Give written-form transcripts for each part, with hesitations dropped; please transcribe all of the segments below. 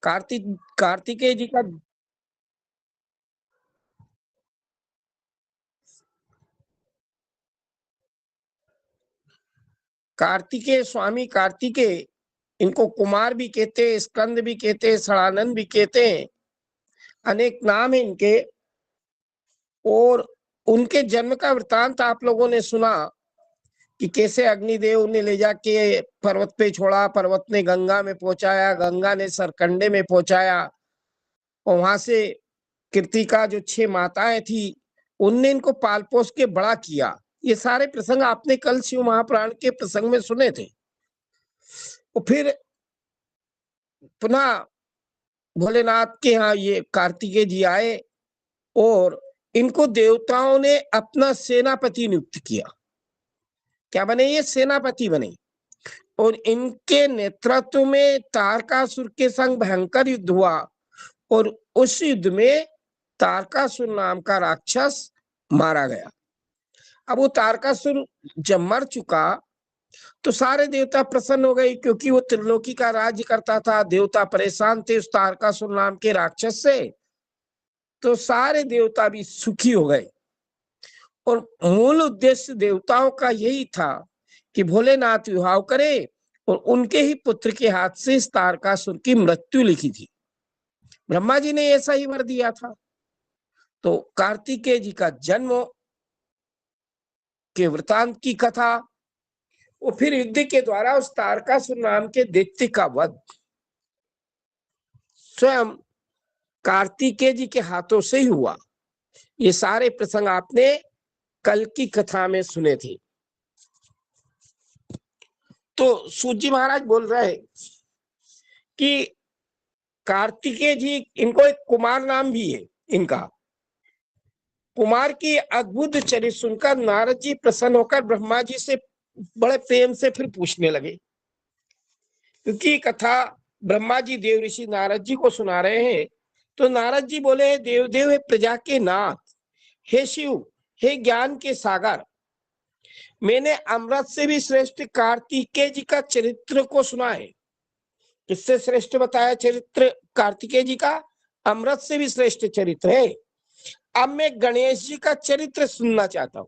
कार्तिकेय जी का कार्तिकेय स्वामी कार्तिकेय, इनको कुमार भी कहते हैं, स्कंद भी कहते हैं, सड़ानंद भी कहते हैं, अनेक नाम है इनके। और उनके जन्म का वृतांत आप लोगों ने सुना कि कैसे अग्निदेव ने ले जाके पर्वत पे छोड़ा, पर्वत ने गंगा में पहुंचाया, गंगा ने सरकंडे में पहुंचाया, और वहां से कृतिका जो 6 माताएं थी उनने इनको पाल पोस के बड़ा किया। ये सारे प्रसंग आपने कल शिव महापुराण के प्रसंग में सुने थे। और फिर पुनः भोलेनाथ के यहाँ ये कार्तिकेय जी आए और इनको देवताओं ने अपना सेनापति नियुक्त किया। क्या बने? ये सेनापति बने। और इनके नेतृत्व में तारकासुर के संग भयंकर युद्ध हुआ, और उस युद्ध में तारकासुर नाम का राक्षस मारा गया। अब वो तारकासुर जब मर चुका तो सारे देवता प्रसन्न हो गए, क्योंकि वो त्रिलोकी का राज्य करता था। देवता परेशान थे उस तारकासुर नाम के राक्षस से, तो सारे देवता भी सुखी हो गए। और मूल उद्देश्य देवताओं का यही था कि भोलेनाथ विवाह करे, और उनके ही पुत्र के हाथ से इस तारकासुर की मृत्यु लिखी थी। ब्रह्मा जी ने ऐसा ही वर दिया था। तो कार्तिकेय जी का जन्म के वृतांत की कथा, और फिर युद्ध के द्वारा उस तारकासुर नाम के दैत्य का वध स्वयं कार्तिकेय जी के हाथों से ही हुआ। ये सारे प्रसंग आपने कल की कथा में सुने थे। तो सूत जी महाराज बोल रहे हैं कि कार्तिकेय जी, इनको एक कुमार नाम भी है इनका। कुमार की अद्भुत चरित्र सुनकर नारद जी प्रसन्न होकर ब्रह्मा जी से बड़े प्रेम से फिर पूछने लगे, क्योंकि कथा ब्रह्मा जी देव ऋषि नारद जी को सुना रहे हैं। तो नारद जी बोले, देव देव हे प्रजा के नाथ, हे शिव, हे ज्ञान के सागर, मैंने अमृत से भी श्रेष्ठ कार्तिकेय जी का चरित्र को सुना है। किससे श्रेष्ठ बताया चरित्र कार्तिकेय जी का? अमृत से भी श्रेष्ठ चरित्र है। अब मैं गणेश जी का चरित्र सुनना चाहता हूं।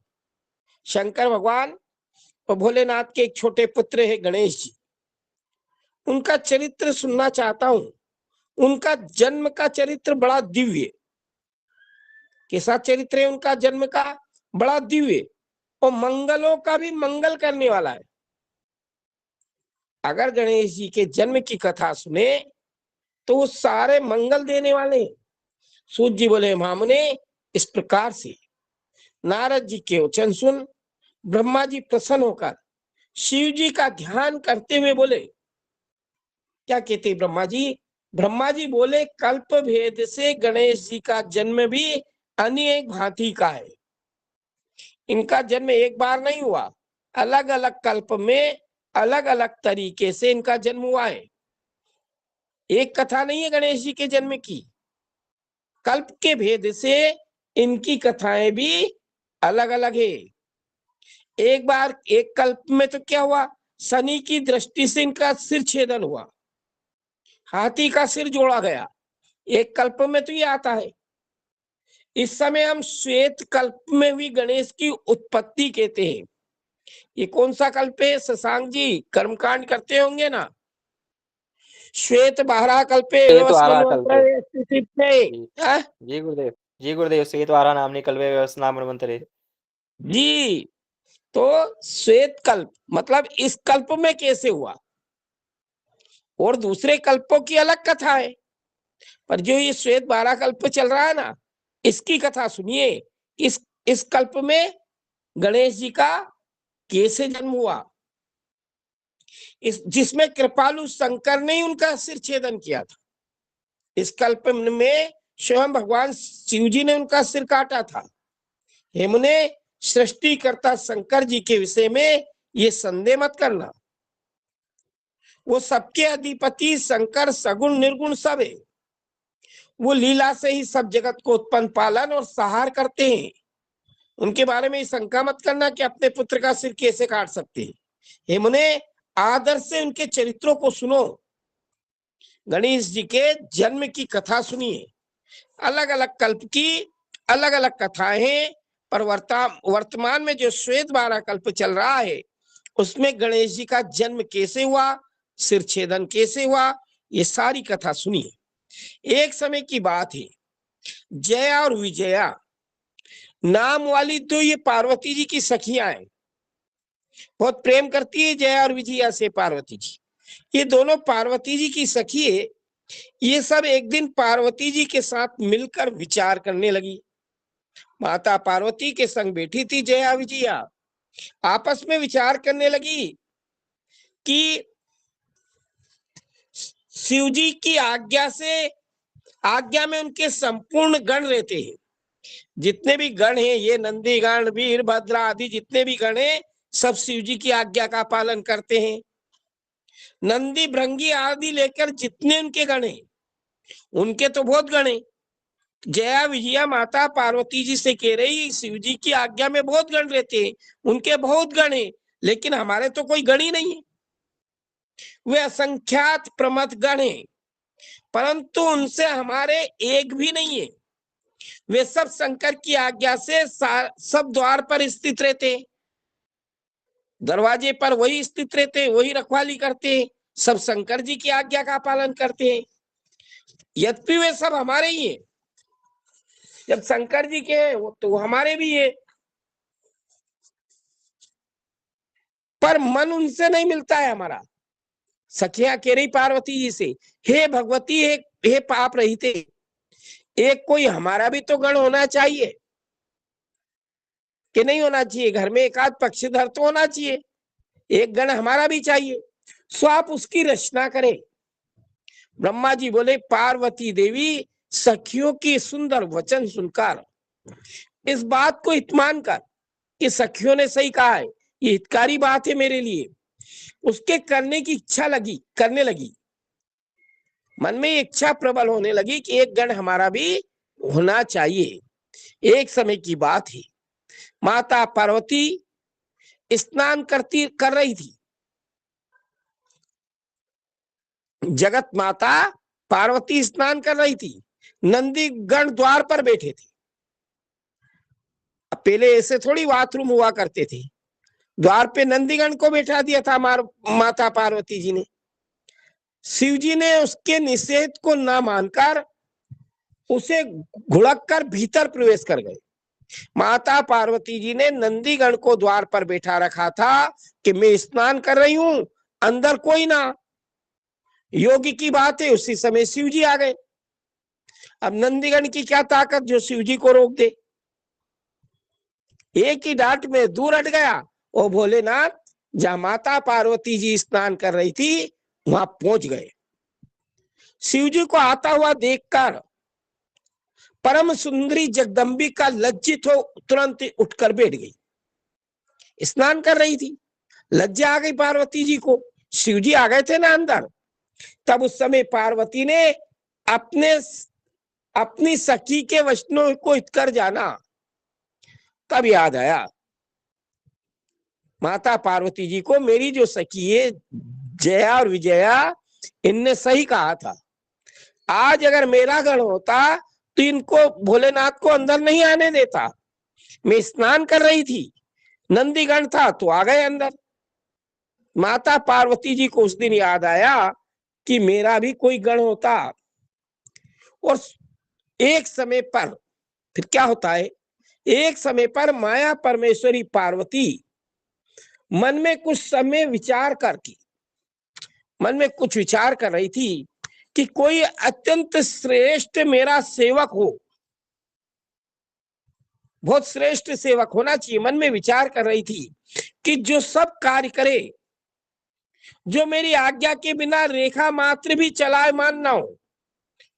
शंकर भगवान और भोलेनाथ के एक छोटे पुत्र है गणेश जी, उनका चरित्र सुनना चाहता हूं। उनका जन्म का चरित्र बड़ा दिव्य, कैसा चरित्र है उनका जन्म का? बड़ा दिव्य, और मंगलों का भी मंगल करने वाला है। अगर गणेश जी के जन्म की कथा सुने तो वो सारे मंगल देने वाले। सूत जी बोले, मामने इस प्रकार से नारद जी के वचन सुन ब्रह्मा जी प्रसन्न होकर शिव जी का ध्यान करते हुए बोले, क्या कहते ब्रह्मा जी? ब्रह्मा जी बोले, कल्प भेद से गणेश जी का जन्म भी अनेक भांति का है। इनका जन्म एक बार नहीं हुआ, अलग अलग कल्प में अलग अलग तरीके से इनका जन्म हुआ है। एक कथा नहीं है गणेश जी के जन्म की। कल्प के भेद से इनकी कथाएं भी अलग अलग है। एक बार एक कल्प में तो क्या हुआ, शनि की दृष्टि से इनका सिर छेदन हुआ, हाथी का सिर जोड़ा गया। एक कल्प में तो ये आता है। इस समय हम श्वेत कल्प में भी गणेश की उत्पत्ति कहते हैं। ये कौन सा कल्प है शशांक जी? कर्मकांड करते होंगे ना। श्वेत बारह कल्पे जी गुरुदेव, जी गुरुदेव, श्वेतवारा नामनी कल्पे व्यवस्था मनवंतरे जी। तो श्वेत कल्प मतलब इस कल्प में कैसे हुआ, और दूसरे कल्पों की अलग कथा है। पर जो ये श्वेत 12 कल्प चल रहा है ना, इसकी कथा सुनिए। इस कल्प में गणेश जी का कैसे जन्म हुआ, जिसमें कृपालु शंकर ने उनका सिर छेदन किया था। इस कल्प में स्वयं भगवान शिव जी ने उनका सिर काटा था। हमने सृष्टिकर्ता शंकर जी के विषय में ये संदेह मत करना। वो सबके अधिपति शंकर सगुण निर्गुण सब है। वो लीला से ही सब जगत को उत्पन्न पालन और सहार करते हैं। उनके बारे में शंका मत करना कि अपने पुत्र का सिर कैसे काट सकते हैं। हमने आदर से उनके चरित्रों को सुनो। गणेश जी के जन्म की कथा सुनिए। अलग अलग कल्प की अलग अलग कथाएं हैं, पर वर्तमान में जो श्वेत 12 कल्प चल रहा है उसमें गणेश जी का जन्म कैसे हुआ, सिरछेदन कैसे हुआ, ये सारी कथा सुनिए। एक समय की बात है, जया और विजया नाम वाली तो ये पार्वती जी की सखियां हैं, बहुत प्रेम करती है जया और विजया से पार्वती जी। ये दोनों पार्वती जी की सखी है। ये सब एक दिन पार्वती जी के साथ मिलकर विचार करने लगी। माता पार्वती के संग बैठी थी जया विजया, आपस में विचार करने लगी कि शिव जी की आज्ञा में उनके संपूर्ण गण रहते हैं। जितने भी गण हैं, ये नंदी गण, वीरभद्र आदि जितने भी गण हैं, सब शिव जी की आज्ञा का पालन करते हैं। नंदी भृंगी आदि लेकर जितने उनके गण हैं, उनके तो बहुत गण हैं। जया विजया माता पार्वती जी से कह रही, शिव जी की आज्ञा में बहुत गण रहते हैं, उनके बहुत गण हैं, लेकिन हमारे तो कोई गण ही नहीं है। वे असंख्यात प्रमथ गण हैं, परंतु उनसे हमारे एक भी नहीं है। वे सब शंकर की आज्ञा से सब द्वार पर स्थित रहते हैं, दरवाजे पर वही स्थित रहते हैं, वही रखवाली करते हैं, सब शंकर जी की आज्ञा का पालन करते हैं। यद्यपि वे सब हमारे ही हैं, जब शंकर जी के हैं वो तो हमारे भी है, पर मन उनसे नहीं मिलता है हमारा। सखियां कह रही पार्वती जी से, हे भगवती, हे पाप रहिते, एक कोई हमारा भी तो गण होना चाहिए कि नहीं होना चाहिए? घर में एक आध पक्षधर तो होना चाहिए, एक गण हमारा भी चाहिए। सो आप उसकी रचना करें। ब्रह्मा जी बोले, पार्वती देवी सखियों की सुंदर वचन सुनकर, इस बात को इत्मान कर कि सखियों ने सही कहा है, ये हितकारी बात है मेरे लिए, उसके करने की इच्छा करने लगी। मन में इच्छा प्रबल होने लगी कि एक गण हमारा भी होना चाहिए। एक समय की बात है, माता पार्वती स्नान कर रही थी। जगत माता पार्वती स्नान कर रही थी, नंदी गण द्वार पर बैठे थे। पहले ऐसे थोड़ी बाथरूम हुआ करते थे, द्वार पे नंदीगण को बैठा दिया था माता पार्वती जी ने। शिव जी ने उसके निषेध को ना मानकर उसे घुड़क कर भीतर प्रवेश कर गए। माता पार्वती जी ने नंदीगण को द्वार पर बैठा रखा था कि मैं स्नान कर रही हूं, अंदर कोई ना। योगी की बात है, उसी समय शिव जी आ गए। अब नंदीगण की क्या ताकत जो शिव जी को रोक दे? एक ही डांट में दूर हट गया। ओ भोलेनाथ, जहां माता पार्वती जी स्नान कर रही थी वहां पहुंच गए। शिव जी को आता हुआ देखकर परम सुंदरी जगदम्बिका लज्जित हो तुरंत उठकर बैठ गई। स्नान कर रही थी, लज्जा आ गई पार्वती जी को। शिव जी आ गए थे ना अंदर। तब उस समय पार्वती ने अपनी सखी के वचनों को हितकर जाना। तब याद आया माता पार्वती जी को, मेरी जो सखी है जया और विजया, इनने सही कहा था। आज अगर मेरा गण होता तो इनको भोलेनाथ को अंदर नहीं आने देता। मैं स्नान कर रही थी, नंदीगण था तो आ गए अंदर। माता पार्वती जी को उस दिन याद आया कि मेरा भी कोई गण होता। और एक समय पर फिर क्या होता है, एक समय पर माया परमेश्वरी पार्वती मन में कुछ विचार कर रही थी कि कोई अत्यंत श्रेष्ठ मेरा सेवक हो, बहुत श्रेष्ठ सेवक होना चाहिए। मन में विचार कर रही थी कि जो सब कार्य करे, जो मेरी आज्ञा के बिना रेखा मात्र भी चलायमान ना हो।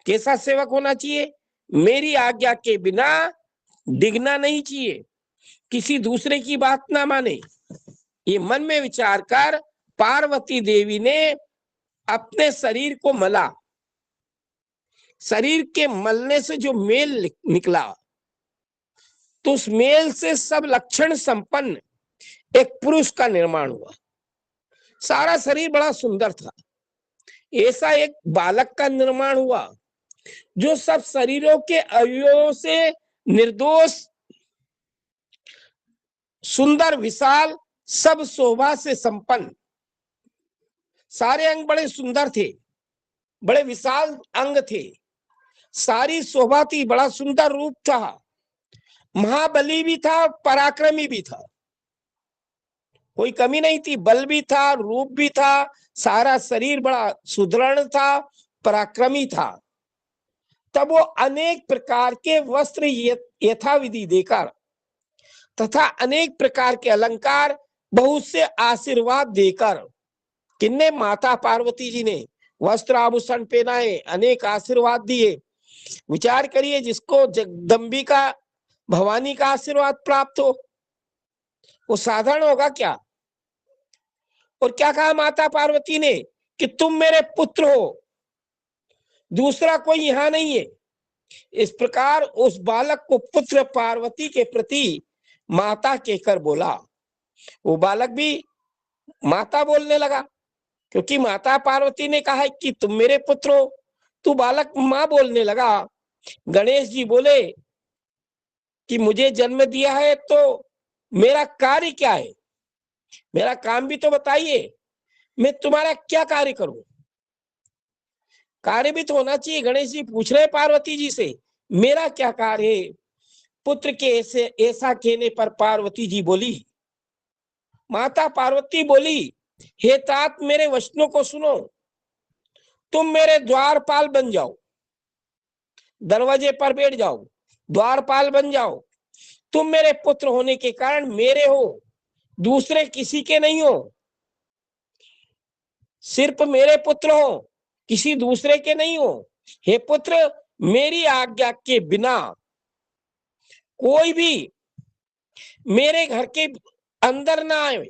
कैसा सेवक होना चाहिए? मेरी आज्ञा के बिना डिगना नहीं चाहिए, किसी दूसरे की बात ना माने। ये मन में विचार कर पार्वती देवी ने अपने शरीर को मला। शरीर के मलने से जो मेल निकला, तो उस मेल से सब लक्षण संपन्न एक पुरुष का निर्माण हुआ। सारा शरीर बड़ा सुंदर था, ऐसा एक बालक का निर्माण हुआ जो सब शरीरों के अवयवों से निर्दोष, सुंदर, विशाल, सब शोभा से संपन्न। सारे अंग बड़े सुंदर थे, बड़े विशाल अंग थे, सारी शोभा थी, बड़ा सुंदर रूप था, महाबली भी था, पराक्रमी भी था, कोई कमी नहीं थी, बल भी था, रूप भी था, सारा शरीर बड़ा सुदृढ़ था, पराक्रमी था। तब वो अनेक प्रकार के वस्त्र यथाविधि देकर तथा अनेक प्रकार के अलंकार, बहुत से आशीर्वाद देकर, किन्ने? माता पार्वती जी ने वस्त्र आभूषण पहनाए, अनेक आशीर्वाद दिए। विचार करिए, जिसको जगदम्बिका भवानी का आशीर्वाद प्राप्त हो वो साधारण होगा क्या? और क्या कहा माता पार्वती ने कि तुम मेरे पुत्र हो, दूसरा कोई यहां नहीं है। इस प्रकार उस बालक को पुत्र पार्वती के प्रति माता कहकर बोला। वो बालक भी माता बोलने लगा, क्योंकि माता पार्वती ने कहा कि तुम मेरे पुत्र हो, तू बालक मां बोलने लगा। गणेश जी बोले कि मुझे जन्म दिया है तो मेरा कार्य क्या है, मेरा काम भी तो बताइए, मैं तुम्हारा क्या कार्य करूं? कार्य भी तो होना चाहिए। गणेश जी पूछ रहे पार्वती जी से, मेरा क्या कार्य है? पुत्र के ऐसा कहने पर पार्वती जी बोली, माता पार्वती बोली, हे तात मेरे वचनों को सुनो, तुम मेरे द्वारपाल बन जाओ, दरवाजे पर बैठ जाओ, द्वारपाल बन जाओ। तुम मेरे पुत्र होने के कारण मेरे हो, दूसरे किसी के नहीं हो। सिर्फ मेरे पुत्र हो, किसी दूसरे के नहीं हो। हे पुत्र, मेरी आज्ञा के बिना कोई भी मेरे घर के अंदर ना आए।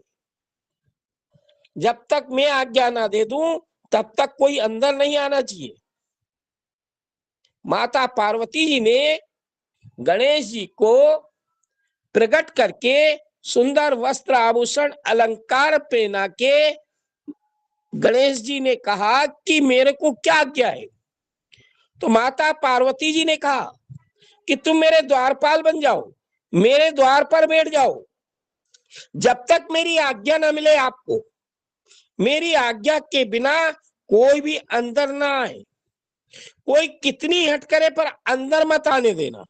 जब तक मैं आज्ञा ना दे दूं तब तक कोई अंदर नहीं आना चाहिए। माता पार्वती जी ने गणेश जी को प्रकट करके सुंदर वस्त्र आभूषण अलंकार पहना के गणेश जी ने कहा कि मेरे को क्या आज्ञा है? तो माता पार्वती जी ने कहा कि तुम मेरे द्वारपाल बन जाओ, मेरे द्वार पर बैठ जाओ, जब तक मेरी आज्ञा ना मिले आपको, मेरी आज्ञा के बिना कोई भी अंदर ना आए। कोई कितनी हट करे पर अंदर मत आने देना,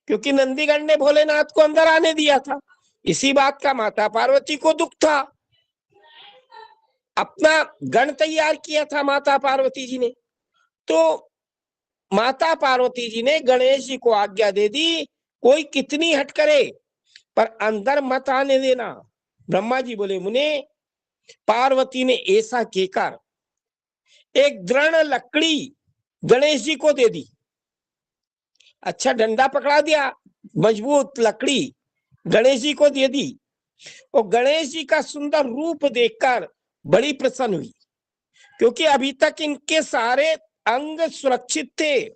क्योंकि नंदीगण ने भोलेनाथ को अंदर आने दिया था। इसी बात का माता पार्वती को दुख था। अपना गण तैयार किया था माता पार्वती जी ने, तो माता पार्वती जी ने गणेश जी को आज्ञा दे दी, कोई कितनी हट करे पर अंदर मत आने देना। ब्रह्मा जी बोले, मुने, पार्वती ने ऐसा कहकर एक दृढ़ लकड़ी गणेश जी को दे दी। अच्छा डंडा पकड़ा दिया, मजबूत लकड़ी गणेश जी को दे दी। और गणेश जी का सुंदर रूप देखकर बड़ी प्रसन्न हुई, क्योंकि अभी तक इनके सारे अंग सुरक्षित थे,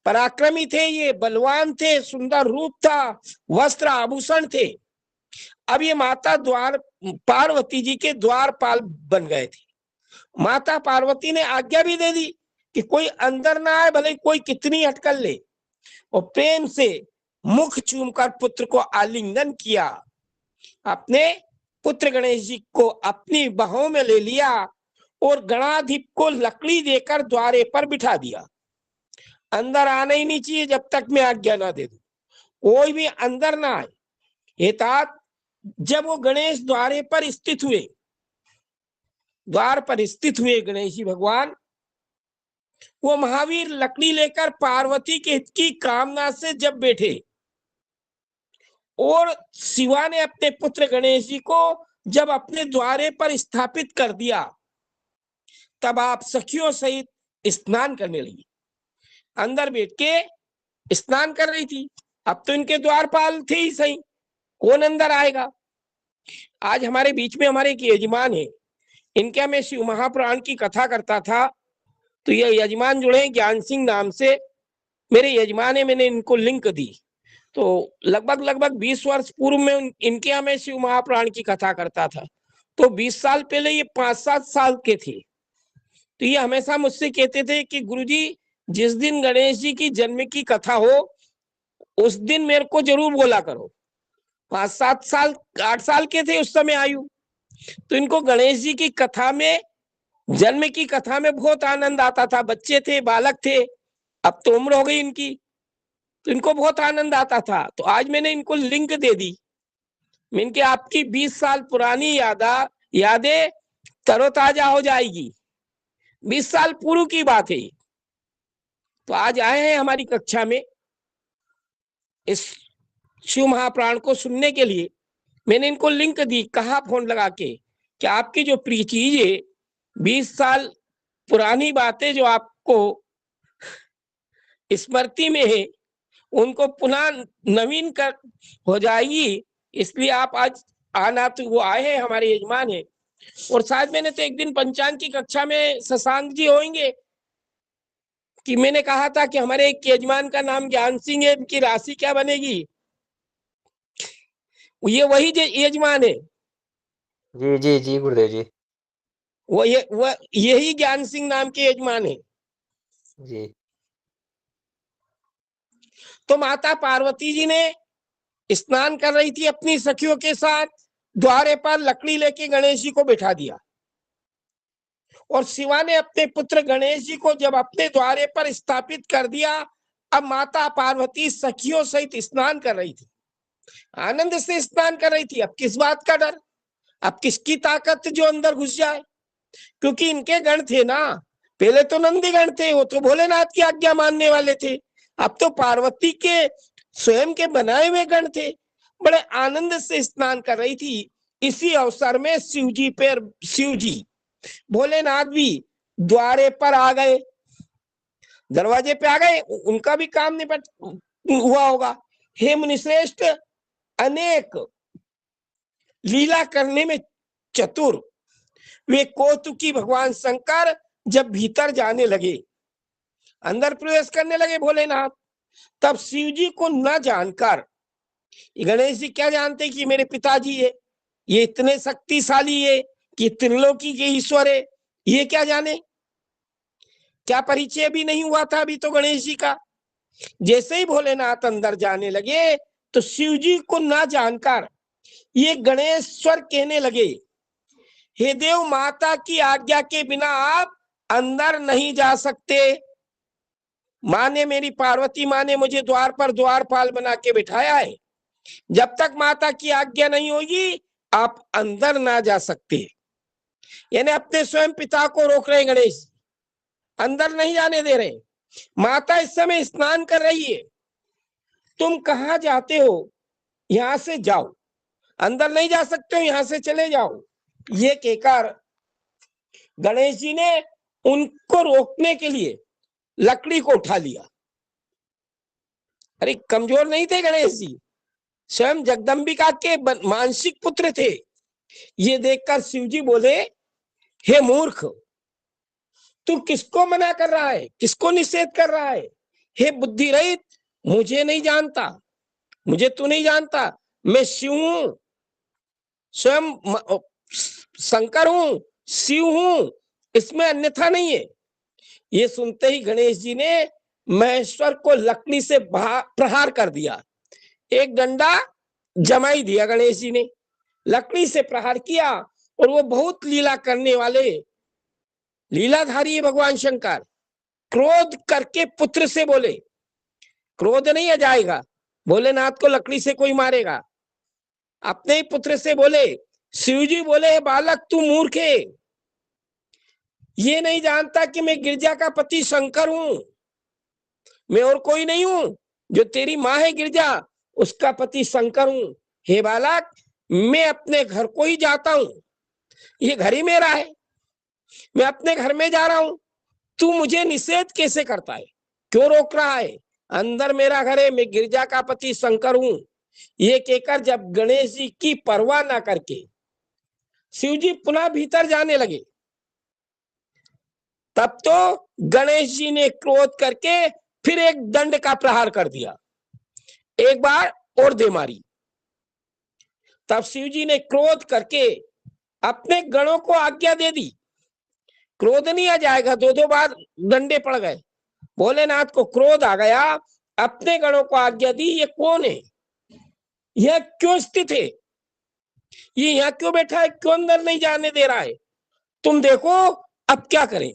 पराक्रमी थे, ये बलवान थे, सुंदर रूप था, वस्त्र आभूषण थे। अब ये माता द्वार पार्वती जी के द्वारपाल बन गए थे। माता पार्वती ने आज्ञा भी दे दी कि कोई अंदर ना आए, भले कोई कितनी हटकर ले। और प्रेम से मुख चूमकर पुत्र को आलिंगन किया, अपने पुत्र गणेश जी को अपनी बाहों में ले लिया और गणाधिप को लकड़ी देकर द्वारे पर बिठा दिया। अंदर आना ही नहीं चाहिए जब तक मैं आज्ञा ना दे दूं, कोई भी अंदर ना आए। हे तात, जब वो गणेश द्वारे पर स्थित हुए, द्वार पर स्थित हुए गणेश जी भगवान, वो महावीर लकड़ी लेकर पार्वती के हित की कामना से जब बैठे और शिवा ने अपने पुत्र गणेश जी को जब अपने द्वारे पर स्थापित कर दिया, तब आप सखियों सहित स्नान करने लगी। अंदर बैठ के स्नान कर रही थी। अब तो इनके द्वारपाल थे ही सही, कौन अंदर आएगा? आज हमारे बीच में हमारे एक यजमान है, इनके मैं शिव महापुराण की कथा करता था, तो ये यजमान जुड़े ज्ञान सिंह नाम से, मेरे यजमान है, मैंने इनको लिंक दी। तो लगभग 20 वर्ष पूर्व में इनके यहाँ मैं शिव महापुराण की कथा करता था। तो 20 साल पहले ये 5-7 साल के थे। तो ये हमेशा मुझसे कहते थे कि गुरुजी जिस दिन गणेश जी की जन्म की कथा हो उस दिन मेरे को जरूर बोला करो। 5-7 साल 8 साल के थे उस समय आयु, तो इनको गणेश जी की कथा में, जन्म की कथा में बहुत आनंद आता था। बच्चे थे, बालक थे, अब तो उम्र हो गई इनकी, तो इनको बहुत आनंद आता था। तो आज मैंने इनको लिंक दे दी, मैं इनके आपकी 20 साल पुरानी यादें तरोताजा हो जाएगी। 20 साल पूर्व की बात है। तो आज आए हैं हमारी कक्षा में इस शिव महाप्राण को सुनने के लिए। मैंने इनको लिंक दी, कहा फोन लगा के कि आपकी जो प्रिय चीज है, 20 साल पुरानी बातें जो आपको स्मृति में है, उनको पुनः नवीन कर हो जाएगी। इसलिए आप आज आना, तो वो आए हैं, हमारे यजमान है। और शायद मैंने तो एक दिन पंचांग की कक्षा में शशांक जी होंगे कि मैंने कहा था कि हमारे एक यजमान का नाम ज्ञान सिंह है, इनकी राशि क्या बनेगी। ये वही यजमान है, जी जी जी गुरुदेव जी। वो यही ज्ञान सिंह नाम के यजमान है। जी। तो माता पार्वती जी ने स्नान कर रही थी अपनी सखियों के साथ, द्वारे पर लकड़ी लेके गणेश जी को बिठा दिया। और शिवा ने अपने पुत्र गणेश जी को जब अपने द्वारे पर स्थापित कर दिया, अब माता पार्वती सखियों सहित स्नान कर रही थी, आनंद से स्नान कर रही थी। अब किस बात का डर, अब किसकी ताकत जो अंदर घुस जाए, क्योंकि इनके गण थे ना। पहले तो नंदी गण थे, वो तो भोलेनाथ की आज्ञा मानने वाले थे। अब तो पार्वती के स्वयं के बनाए हुए गण थे, बड़े आनंद से स्नान कर रही थी। इसी अवसर में शिव जी भोलेनाथ भी द्वारे पर आ गए, दरवाजे पे आ गए। उनका भी काम निपट हुआ होगा। हे मुनिश्रेष्ठ, अनेक लीला करने में चतुर वे कौतुकी भगवान शंकर जब भीतर जाने लगे, अंदर प्रवेश करने लगे भोलेनाथ, तब शिव जी को न जानकर गणेश जी क्या जानते कि मेरे पिताजी है, ये इतने शक्तिशाली है कि त्रिलोकी के ईश्वर है, ये क्या जाने, क्या परिचय भी नहीं हुआ था अभी तो गणेश जी का। जैसे ही भोलेनाथ अंदर जाने लगे तो शिव जी को ना जानकर ये गणेश्वर कहने लगे, हे देव, माता की आज्ञा के बिना आप अंदर नहीं जा सकते। माँ ने, मेरी पार्वती माँ ने मुझे द्वार पर द्वारपाल बना के बिठाया है, जब तक माता की आज्ञा नहीं होगी आप अंदर ना जा सकते। यानी अपने स्वयं पिता को रोक रहे गणेश, अंदर नहीं जाने दे रहे। माता इस समय स्नान कर रही है, तुम कहाँ जाते हो, यहां से जाओ, अंदर नहीं जा सकते हो, यहां से चले जाओ। ये कहकर गणेश जी ने उनको रोकने के लिए लकड़ी को उठा लिया। अरे कमजोर नहीं थे गणेश जी, स्वयं जगदम्बिका के मानसिक पुत्र थे। ये देखकर शिव जी बोले, हे मूर्ख, तू किसको मना कर रहा है, किसको निषेध कर रहा है। हे बुद्धि रहित, मुझे नहीं जानता, मुझे तू नहीं जानता, मैं शिव हूं, स्वयं शंकर हूं, शिव हूं, इसमें अन्यथा नहीं है। ये सुनते ही गणेश जी ने महेश्वर को लकड़ी से प्रहार कर दिया। एक डंडा जमाई दिया गणेश जी ने, लकड़ी से प्रहार किया। और वो बहुत लीला करने वाले लीलाधारी भगवान शंकर क्रोध करके पुत्र से बोले, क्रोध नहीं आ जाएगा, भोलेनाथ को लकड़ी से कोई मारेगा, अपने ही पुत्र से बोले। शिव जी बोले, बालक तू मूर्ख है, ये नहीं जानता कि मैं गिरजा का पति शंकर हूं, मैं और कोई नहीं हूं, जो तेरी माँ है गिरजा उसका पति शंकर हूं। हे बालक, मैं अपने घर को ही जाता हूं, ये घर ही मेरा है, मैं अपने घर में जा रहा हूं, तू मुझे निषेध कैसे करता है, क्यों रोक रहा है, अंदर मेरा घर है, मैं गिरजा का पति शंकर हूं। ये कहकर जब गणेश जी की परवाह ना करके शिव जी पुनः भीतर जाने लगे, तब तो गणेश जी ने क्रोध करके फिर एक दंड का प्रहार कर दिया, एक बार और दे मारी। तब शिव जी ने क्रोध करके अपने गणों को आज्ञा दे दी, क्रोध नहीं आ जाएगा? दो दो बार डंडे पड़ गए, भोलेनाथ को क्रोध आ गया, अपने गणों को आज्ञा दी, ये कौन है, यह क्यों स्थित है, ये यहाँ क्यों बैठा है, क्यों अंदर नहीं जाने दे रहा है, तुम देखो अब क्या करें।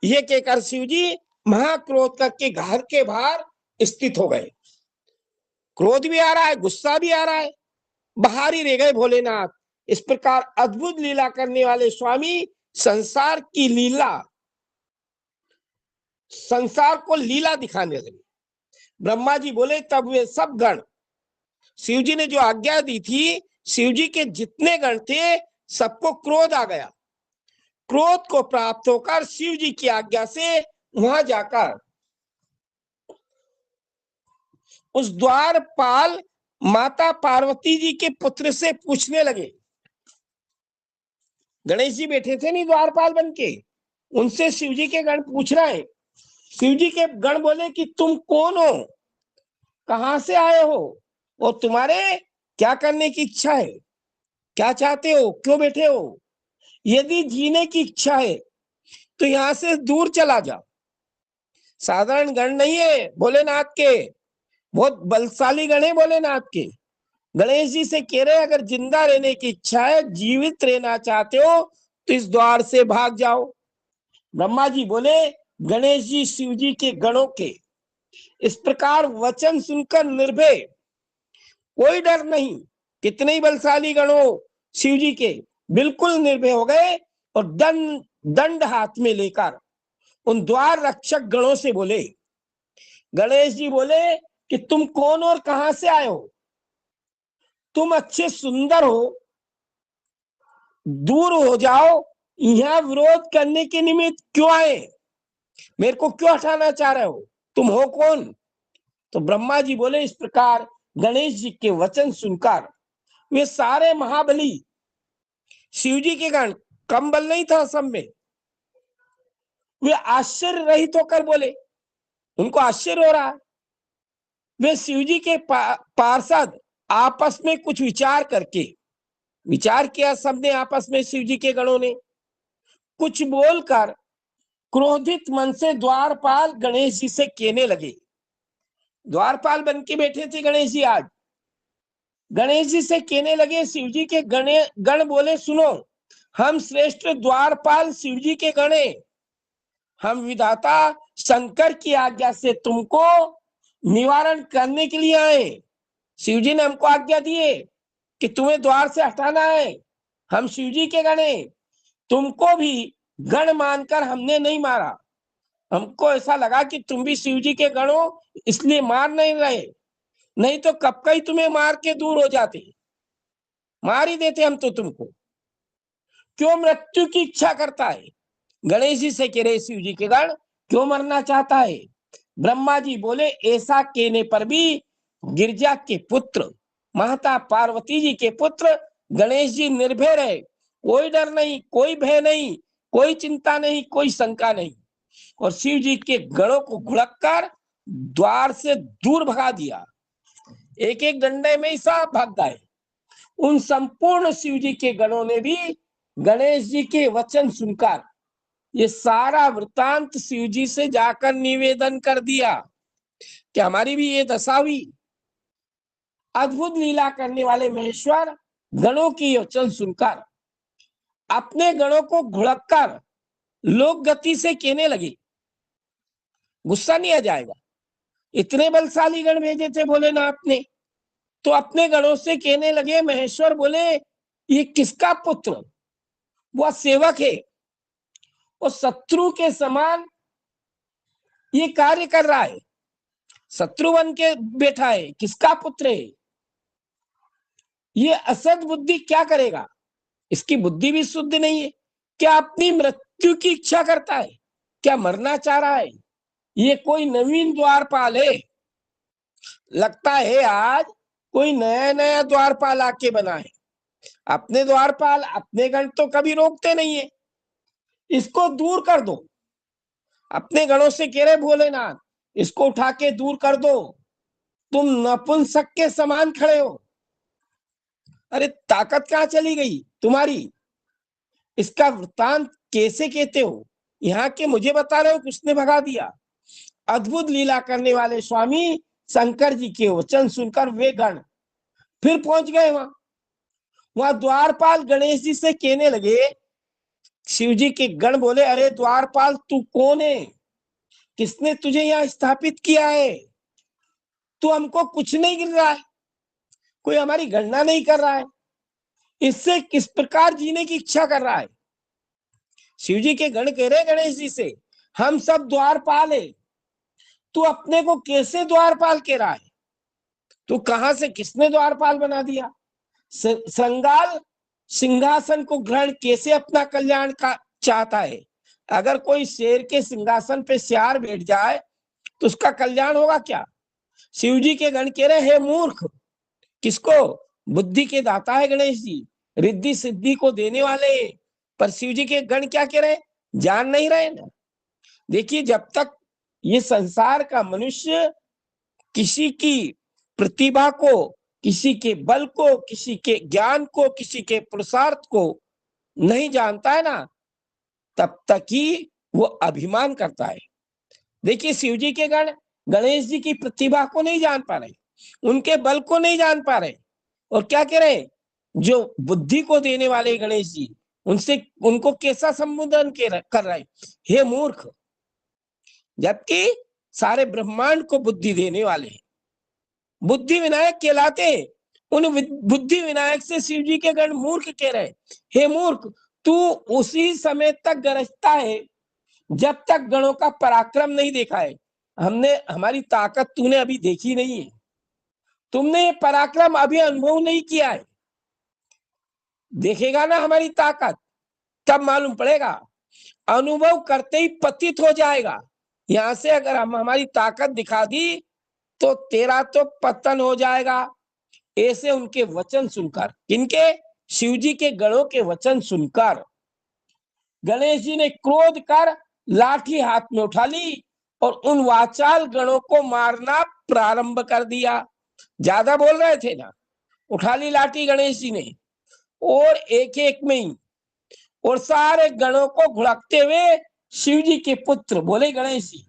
ये कहकर शिव जी महाक्रोध करके घर के बाहर स्थित हो गए। क्रोध भी आ रहा है, गुस्सा भी आ रहा है, बाहर ही रह गए भोलेनाथ। इस प्रकार अद्भुत लीला करने वाले स्वामी संसार की लीला, संसार को लीला दिखाने लगे। ब्रह्मा जी बोले तब वे सब गण, शिव जी ने जो आज्ञा दी थी, शिव जी के जितने गण थे सबको क्रोध आ गया। क्रोध को प्राप्त होकर शिव जी की आज्ञा से वहां जाकर उस द्वारपाल माता पार्वती जी के पुत्र से पूछने लगे। गणेश जी बैठे थे नहीं द्वारपाल बन के, उनसे शिव जी के गण पूछ रहे हैं। शिव जी के गण बोले कि तुम कौन हो, कहां से आए हो, और तुम्हारे क्या करने की इच्छा है, क्या चाहते हो, क्यों बैठे हो। यदि जीने की इच्छा है तो यहां से दूर चला जाओ। साधारण गण नहीं है भोलेनाथ के, बहुत बलशाली गण है भोलेनाथ के। गणेश जी से कह रहे अगर जिंदा रहने की इच्छा है, जीवित रहना चाहते हो तो इस द्वार से भाग जाओ। ब्रह्मा जी बोले गणेश जी शिव जी के गणों के इस प्रकार वचन सुनकर निर्भय, कोई डर नहीं, कितने ही बलशाली गणों शिव जी के, बिल्कुल निर्भय हो गए और दंड हाथ में लेकर उन द्वार रक्षक गणों से बोले। गणेश जी बोले कि तुम कौन और कहां से आए हो, तुम अच्छे सुंदर हो, दूर हो जाओ, यहां विरोध करने के निमित्त क्यों आए, मेरे को क्यों हटाना चाह रहे हो, तुम हो कौन। तो ब्रह्मा जी बोले इस प्रकार गणेश जी के वचन सुनकर वे सारे महाबली शिव जी के गण, कम बल नहीं था सब में, वे आश्चर्य रहित होकर बोले, उनको आश्चर्य हो रहा है। वे शिव जी के पार्षद आपस में कुछ विचार करके, विचार किया सबने आपस में, शिव जी के गणों ने कुछ बोलकर क्रोधित मन से द्वारपाल गणेश जी से कहने लगे। द्वारपाल बन के बैठे थे गणेश जी आज। गणेश जी से कहने लगे, शिव जी के गण बोले सुनो, हम श्रेष्ठ द्वारपाल शिव जी के गणे, हम विधाता शंकर की आज्ञा से तुमको निवारण करने के लिए आए। शिव जी ने हमको आज्ञा दी है कि तुम्हें द्वार से हटाना है, हम शिव जी के गणे, तुमको भी गण मानकर हमने नहीं मारा, हमको ऐसा लगा कि तुम भी शिव जी के गण हो इसलिए मार नहीं रहे, नहीं तो कब का ही तुम्हें मार के दूर हो जाते, मार ही देते हम तो तुमको। क्यों मृत्यु की इच्छा करता है, गणेश जी से कह रहे शिव जी के गण क्यों मरना चाहता है। ब्रह्मा जी बोले ऐसा कहने पर भी गिरजा के पुत्र माता पार्वती जी के पुत्र गणेश जी निर्भय रहे, कोई डर नहीं, कोई भय नहीं, कोई चिंता नहीं, कोई शंका नहीं, और शिव जी के गणों को घुड़क कर द्वार से दूर भगा दिया। एक एक डंडे में ही सब भाग गए। उन संपूर्ण शिव जी के गणों ने भी गणेश जी के वचन सुनकर ये सारा वृतांत शिव जी से जाकर निवेदन कर दिया कि हमारी भी ये दशा हुई। अद्भुत लीला करने वाले महेश्वर गणों की वचन सुनकर अपने गणों को घुड़ककर लोक गति से कहने लगे, गुस्सा नहीं आ जाएगा, इतने बलशाली गण भेजे थे भोलेनाथ ने, तो अपने गणों से कहने लगे, महेश्वर बोले ये किसका पुत्र, वह सेवक है, वो शत्रु के समान ये कार्य कर रहा है, शत्रु बन के बैठा है, किसका पुत्र है, ये असद बुद्धि क्या करेगा, इसकी बुद्धि भी शुद्ध नहीं है, क्या अपनी मृत्यु की इच्छा करता है, क्या मरना चाह रहा है, ये कोई नवीन द्वारपाल है, लगता है आज कोई नया नया द्वारपाल आके बना है। अपने द्वारपाल अपने गण तो कभी रोकते नहीं है, इसको दूर कर दो। अपने गणों से कह रहे भोलेनाथ इसको उठा के दूर कर दो, तुम नपुंसक के समान खड़े हो, अरे ताकत कहां चली गई तुम्हारी, इसका वृतांत कैसे कहते हो? यहाँ के मुझे बता रहे हो किसने भगा दिया? अद्भुत लीला करने वाले स्वामी शंकर जी के वचन सुनकर वे गण फिर पहुंच गए वहां द्वारपाल गणेश जी से कहने लगे, शिव जी के गण बोले, अरे द्वारपाल तू कौन है? किसने तुझे यहाँ स्थापित किया है? तू हमको कुछ नहीं गिर रहा है, कोई हमारी गणना नहीं कर रहा है, इससे किस प्रकार जीने की इच्छा कर रहा है? शिव जी के गण कह रहे गणेश जी से, हम सब द्वारपाल है, तू अपने को कैसे द्वारपाल कह रहा है? तू कहां से, किसने द्वारपाल बना दिया? श्रृंगाल सिंहासन को ग्रहण कैसे अपना कल्याण का चाहता है? अगर कोई शेर के सिंहासन पे सियार बैठ जाए तो उसका कल्याण होगा क्या? शिव जी के गण कह रहे, हे मूर्ख, किसको? बुद्धि के दाता है गणेश जी, रिद्धि सिद्धि को देने वाले। पर शिव जी के गण क्या कह रहे? जान नहीं रहे ना। देखिए, जब तक ये संसार का मनुष्य किसी की प्रतिभा को, किसी के बल को, किसी के ज्ञान को, किसी के पुरुषार्थ को नहीं जानता है ना, तब तक ही वो अभिमान करता है। देखिए, शिव जी के गण गणेश जी की प्रतिभा को नहीं जान पा रहे, उनके बल को नहीं जान पा रहे, और क्या कह रहे? जो बुद्धि को देने वाले गणेश जी, उनसे उनको कैसा संबोधन कर रहे? हे मूर्ख, जबकि सारे ब्रह्मांड को बुद्धि देने वाले हैं, बुद्धि विनायक कहलाते हैं। उन बुद्धि विनायक से शिव जी के गण मूर्ख कह रहे, हे मूर्ख, तू उसी समय तक गरजता है जब तक गणों का पराक्रम नहीं देखा है। हमारी ताकत तूने अभी देखी नहीं है, तुमने ये पराक्रम अभी अनुभव नहीं किया है। देखेगा ना हमारी ताकत, तब मालूम पड़ेगा। अनुभव करते ही पतित हो जाएगा। यहां से अगर हम हमारी ताकत दिखा दी तो तेरा तो पतन हो जाएगा। ऐसे उनके वचन सुनकर, किनके? शिव जी के गणों के वचन सुनकर गणेश जी ने क्रोध कर लाठी हाथ में उठा ली और उन वाचाल गणों को मारना प्रारंभ कर दिया। ज्यादा बोल रहे थे ना, उठा ली लाठी गणेश जी ने, और एक एक में ही, और सारे गणों को घुड़कते हुए शिव जी के पुत्र बोले गणेश जी।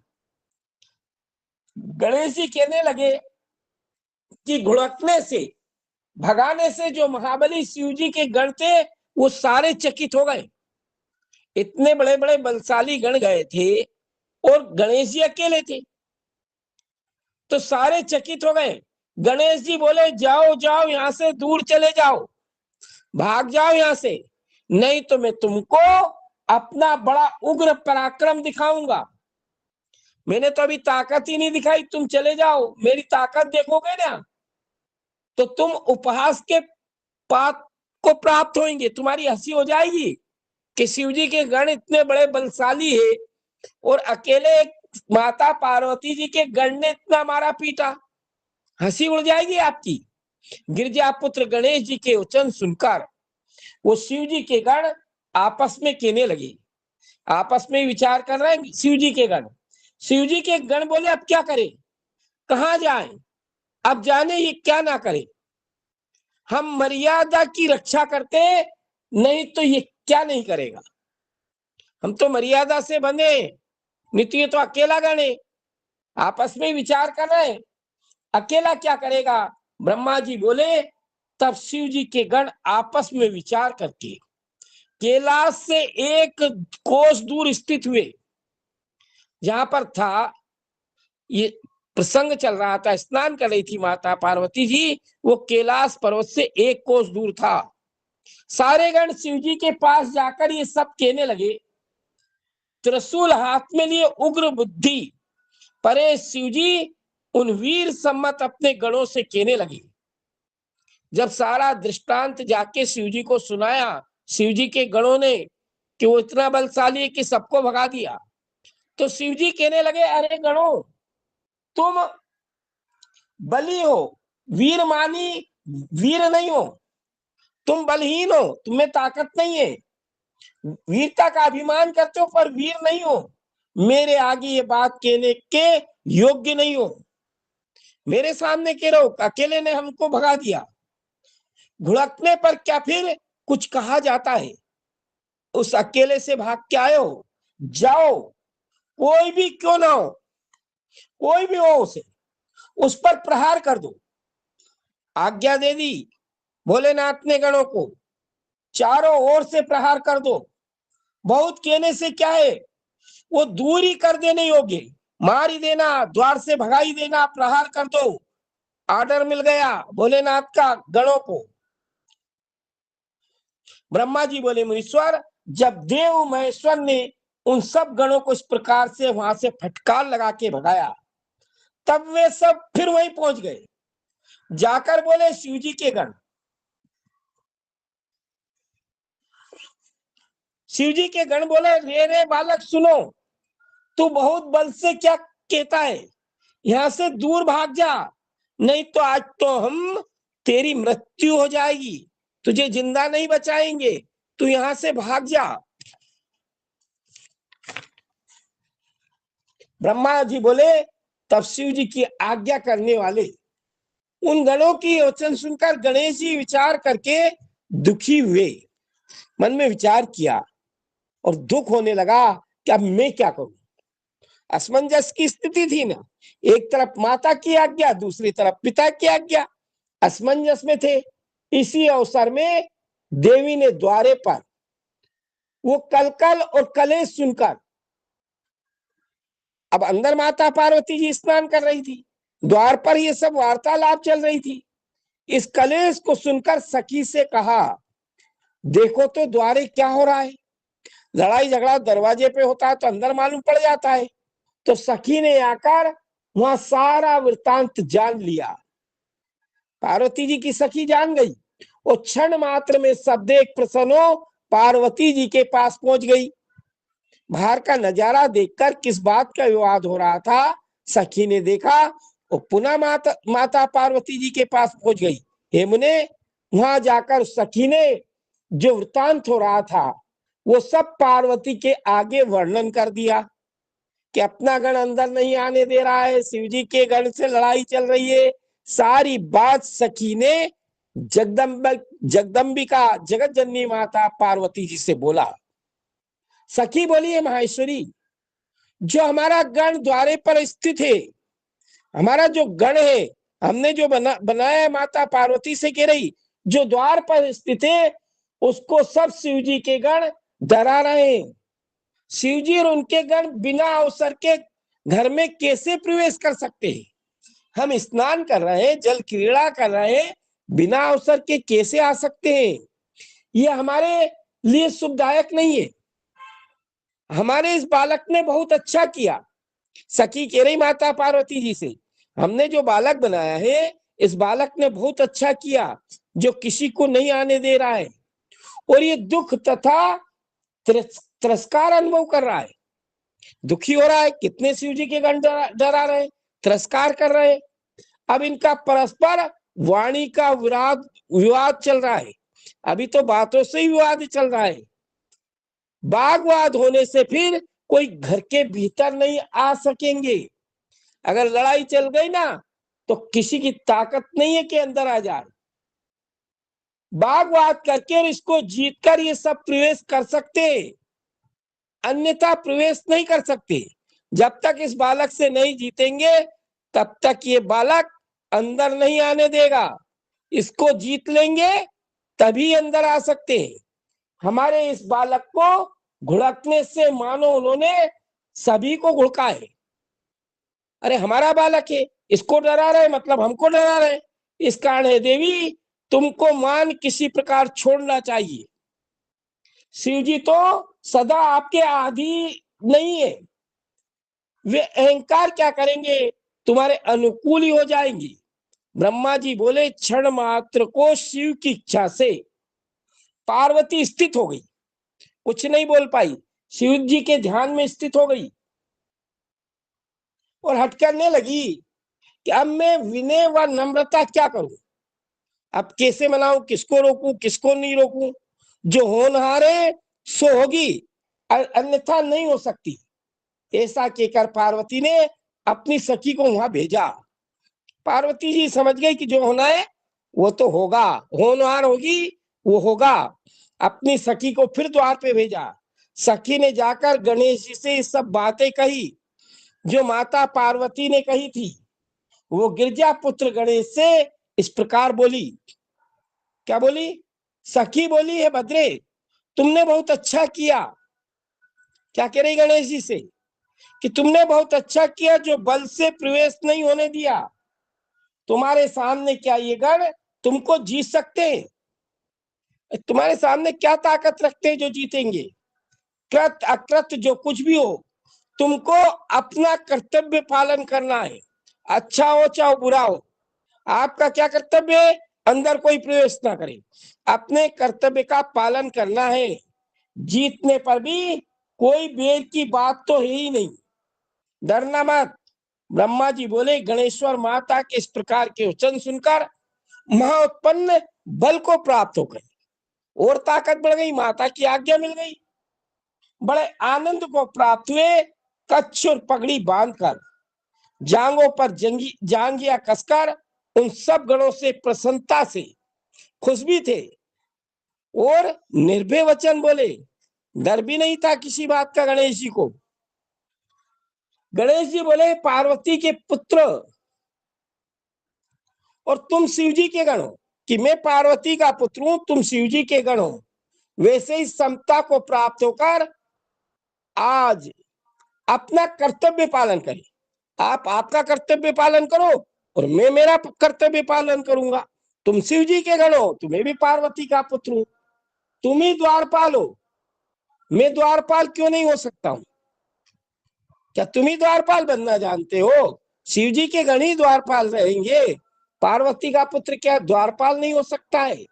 गणेश जी कहने लगे कि घुड़कने से, भगाने से जो महाबली शिव जी के गण थे वो सारे चकित हो गए। इतने बड़े बड़े बलशाली गण गए थे और गणेश जी अकेले थे, तो सारे चकित हो गए। गणेश जी बोले, जाओ जाओ, यहां से दूर चले जाओ, भाग जाओ यहां से, नहीं तो मैं तुमको अपना बड़ा उग्र पराक्रम दिखाऊंगा। मैंने तो अभी ताकत ही नहीं दिखाई, तुम चले जाओ, मेरी ताकत देखोगे ना तो तुम उपहास के पात को प्राप्त होंगे, तुम्हारी हंसी हो जाएगी कि शिव जी के गण इतने बड़े बलशाली है और अकेले माता पार्वती जी के गण ने इतना मारा पीटा, हंसी उड़ जाएगी आपकी। गिरजा पुत्र गणेश जी के वचन सुनकर वो शिव जी के गण आपस में कहने लगे, आपस में विचार कर रहे हैं शिव जी के गण। शिव जी के गण बोले, अब क्या करें, कहां जाएं, अब जाने ये क्या ना करें, हम मर्यादा की रक्षा करते, नहीं तो ये क्या नहीं करेगा। हम तो मर्यादा से बंधे, नित्य तो अकेला गणे, आपस में विचार कर रहे, अकेला क्या करेगा। ब्रह्मा जी बोले, तब शिव जी के गण आपस में विचार करके कैलाश से एक कोस दूर स्थित हुए, जहां पर था ये प्रसंग चल रहा था, स्नान कर रही थी माता पार्वती जी, वो कैलाश पर्वत से एक कोस दूर था। सारे गण शिव जी के पास जाकर ये सब कहने लगे, त्रिशूल हाथ में लिए उग्र बुद्धि परे शिव जी उन वीर सम्मत अपने गणों से कहने लगे। जब सारा दृष्टांत जाके शिव जी को सुनाया शिव जी के गणों ने कि वो इतना बलशाली है कि सबको भगा दिया, तो शिव जी कहने लगे, अरे गणों, तुम बली हो, वीर मानी वीर नहीं हो, तुम बलहीन हो, तुम्हें ताकत नहीं है, वीरता का अभिमान करते हो पर वीर नहीं हो, मेरे आगे ये बात कहने के योग्य नहीं हो, मेरे सामने कह रहे हो अकेले ने हमको भगा दिया। घुड़कने पर क्या फिर कुछ कहा जाता है? उस अकेले से भाग के आए हो, जाओ, कोई भी क्यों ना हो, कोई भी हो, उस पर प्रहार कर दो। आज्ञा दे दी भोलेनाथ ने गणों को, चारों ओर से प्रहार कर दो। बहुत कहने से क्या है, वो दूर ही कर देने योग्य, मार ही देना, द्वार से भगाई देना, प्रहार कर दो। आर्डर मिल गया भोलेनाथ का गणों को। ब्रह्मा जी बोले, मुनीश्वर, जब देव महेश्वर ने उन सब गणों को इस प्रकार से वहां से फटकार लगा के भगाया, तब वे सब फिर वहीं पहुंच गए। जाकर बोले शिव जी के गण, शिव जी के गण बोले, रे बालक सुनो, तू बहुत बल से क्या कहता है, यहां से दूर भाग जा, नहीं तो आज तो हम तेरी मृत्यु हो जाएगी, तुझे जिंदा नहीं बचाएंगे, तू यहां से भाग जा। ब्रह्मा जी बोले, तब शिव जी की आज्ञा करने वाले उन गणों की वचन सुनकर गणेश जी विचार करके दुखी हुए, मन में विचार किया और दुख होने लगा कि अब मैं क्या करूं। असमंजस की स्थिति थी ना, एक तरफ माता की आज्ञा, दूसरी तरफ पिता की आज्ञा, असमंजस में थे। इसी अवसर में देवी ने द्वारे पर वो कलकल और कलेश सुनकर, अब अंदर माता पार्वती जी स्नान कर रही थी, द्वार पर ये सब वार्तालाप चल रही थी। इस कलेश को सुनकर सखी से कहा, देखो तो द्वारे क्या हो रहा है, लड़ाई झगड़ा दरवाजे पे होता है तो अंदर मालूम पड़ जाता है। तो सखी ने आकर वहां सारा वृतांत जान लिया। पार्वती जी की सखी जान गई, वो क्षण मात्र में सब देख प्रसन्न हो पार्वती जी के पास पहुंच गई। बाहर का नजारा देखकर किस बात का विवाद हो रहा था सखी ने देखा, वो पुनः माता पार्वती जी के पास पहुंच गई। हे मुने, वहां जाकर सखी ने जो वृतांत हो रहा था वो सब पार्वती के आगे वर्णन कर दिया कि अपना गण अंदर नहीं आने दे रहा है, शिव जी के गण से लड़ाई चल रही है। सारी बात सखी ने जगदम्बिका जगत जननी माता पार्वती जी से बोला। सखी बोली, है माहेश्वरी, जो हमारा गण द्वारे पर स्थित है, हमारा जो गण है, हमने जो बनाया है, माता पार्वती से कह रही, जो द्वार पर स्थित है उसको सब शिव जी के गण डरा रहे हैं। शिव जी और उनके गण बिना अवसर के घर में कैसे प्रवेश कर सकते हैं? हम स्नान कर रहे हैं, जल क्रीड़ा कर रहे हैं, बिना अवसर के कैसे आ सकते हैं? ये हमारे लिए शुभदायक नहीं है। हमारे इस बालक ने बहुत अच्छा किया। सखी कह रही माता पार्वती जी से, हमने जो बालक बनाया है, इस बालक ने बहुत अच्छा किया, जो किसी को नहीं आने दे रहा है और ये दुख तथा तिरस्कार अनुभव कर रहा है, दुखी हो रहा है। कितने शिव जी के गण डरा रहे, तिरस्कार कर रहे। अब इनका परस्पर वाणी का विवाद चल रहा है, अभी तो बातों से ही विवाद चल रहा है। वाद होने से फिर कोई घर के भीतर नहीं आ सकेंगे। अगर लड़ाई चल गई ना तो किसी की ताकत नहीं है कि अंदर आ जाए। वाद करके और इसको जीतकर ये सब प्रवेश कर सकते, अन्यथा प्रवेश नहीं कर सकते। जब तक इस बालक से नहीं जीतेंगे तब तक ये बालक अंदर नहीं आने देगा। इसको जीत लेंगे तभी अंदर आ सकते हैं। हमारे इस बालक को घुड़कने से मानो उन्होंने सभी को घुड़का है। अरे हमारा बालक है, इसको डरा रहे मतलब हमको डरा रहे। इस कारण है देवी, तुमको मान किसी प्रकार छोड़ना चाहिए। शिव जी तो सदा आपके आदि नहीं है, वे अहंकार क्या करेंगे, तुम्हारे अनुकूल ही हो जाएंगे। ब्रह्मा जी बोले, क्षण मात्र को शिव की इच्छा से पार्वती स्थित हो गई, कुछ नहीं बोल पाई, शिव जी के ध्यान में स्थित हो गई और हट करने लगी कि अब मैं विनय व नम्रता क्या करूं, अब कैसे मनाऊं, किसको रोकूं किसको नहीं रोकूं। जो होनहार है सो होगी, अन्यथा नहीं हो सकती। ऐसा कहकर पार्वती ने अपनी सखी को वहां भेजा। पार्वती जी समझ गई कि जो होना है वो तो होगा, होनहार होगी वो होगा। अपनी सखी को फिर द्वार पे भेजा। सखी ने जाकर गणेश जी से सब बातें कही जो माता पार्वती ने कही थी। वो गिरजा पुत्र गणेश से इस प्रकार बोली। क्या बोली? सखी बोली, है भद्रे, तुमने बहुत अच्छा किया। क्या कह रही गणेश जी से? कि तुमने बहुत अच्छा किया जो बल से प्रवेश नहीं होने दिया। तुम्हारे सामने क्या ये गण तुमको जीत सकते हैं? तुम्हारे सामने क्या ताकत रखते हैं जो जीतेंगे? कृत अकृत जो कुछ भी हो, तुमको अपना कर्तव्य पालन करना है। अच्छा हो चाहे बुरा हो, आपका क्या कर्तव्य है? अंदर कोई प्रवेश ना करे, अपने कर्तव्य का पालन करना है। जीतने पर भी कोई बेर की बात तो है ही नहीं, डरना मत। ब्रह्मा जी बोले, गणेश्वर माता के इस प्रकार के वचन सुनकर महाउत्पन्न बल को प्राप्त हो गई और ताकत बढ़ गई, माता की आज्ञा मिल गई। बड़े आनंद को प्राप्त हुए। कच्छ और पगड़ी बांधकर, जांगों पर जांगिया कसकर उन सब गणों से प्रसन्नता से खुश भी थे और निर्भय वचन बोले। डर भी नहीं था किसी बात का गणेश जी को। गणेश जी बोले, पार्वती के पुत्र और तुम शिव जी के गण हो, कि मैं पार्वती का पुत्र हूं, तुम शिव जी के गण हो। वैसे ही समता को प्राप्त होकर आज अपना कर्तव्य पालन करें। आप आपका कर्तव्य पालन करो और मैं मेरा कर्तव्य पालन करूंगा। तुम शिव जी के गण हो, तुम्हें भी पार्वती का पुत्र हूं। तुम ही द्वारपाल हो, मैं द्वारपाल क्यों नहीं हो सकता हूं? क्या तुम ही द्वारपाल बनना जानते हो? शिव जी के गण ही द्वारपाल रहेंगे, पार्वती का पुत्र क्या द्वारपाल नहीं हो सकता है?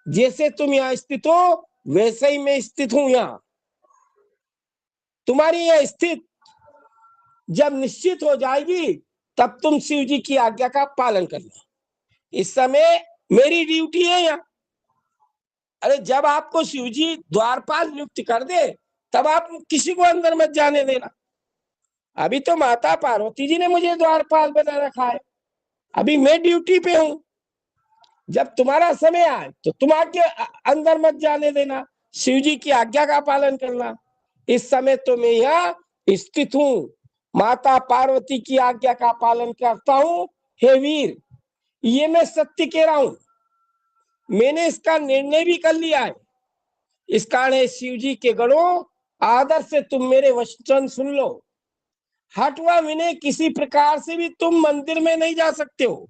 जैसे तुम यहाँ स्थित हो वैसे ही मैं स्थित हूं यहाँ। तुम्हारी यह स्थित जब निश्चित हो जाएगी तब तुम शिव जी की आज्ञा का पालन करना। इस समय मेरी ड्यूटी है यहाँ। अरे जब आपको शिव जी द्वारपाल नियुक्त कर दे तब आप किसी को अंदर मत जाने देना। अभी तो माता पार्वती जी ने मुझे द्वारपाल बना रखा है, अभी मैं ड्यूटी पे हूं। जब तुम्हारा समय आए तो तुम आके अंदर मत जाने देना, शिव जी की आज्ञा का पालन करना। इस समय तो मैं यहाँ स्थित हूँ, माता पार्वती की आज्ञा का पालन करता हूँ। हे वीर, ये मैं सत्य कह रहा हूं, मैंने इसका निर्णय भी कर लिया है। इस कारण शिव जी के गणों, आदर से तुम मेरे वचन सुन लो। हटवा विनय किसी प्रकार से भी तुम मंदिर में नहीं जा सकते हो।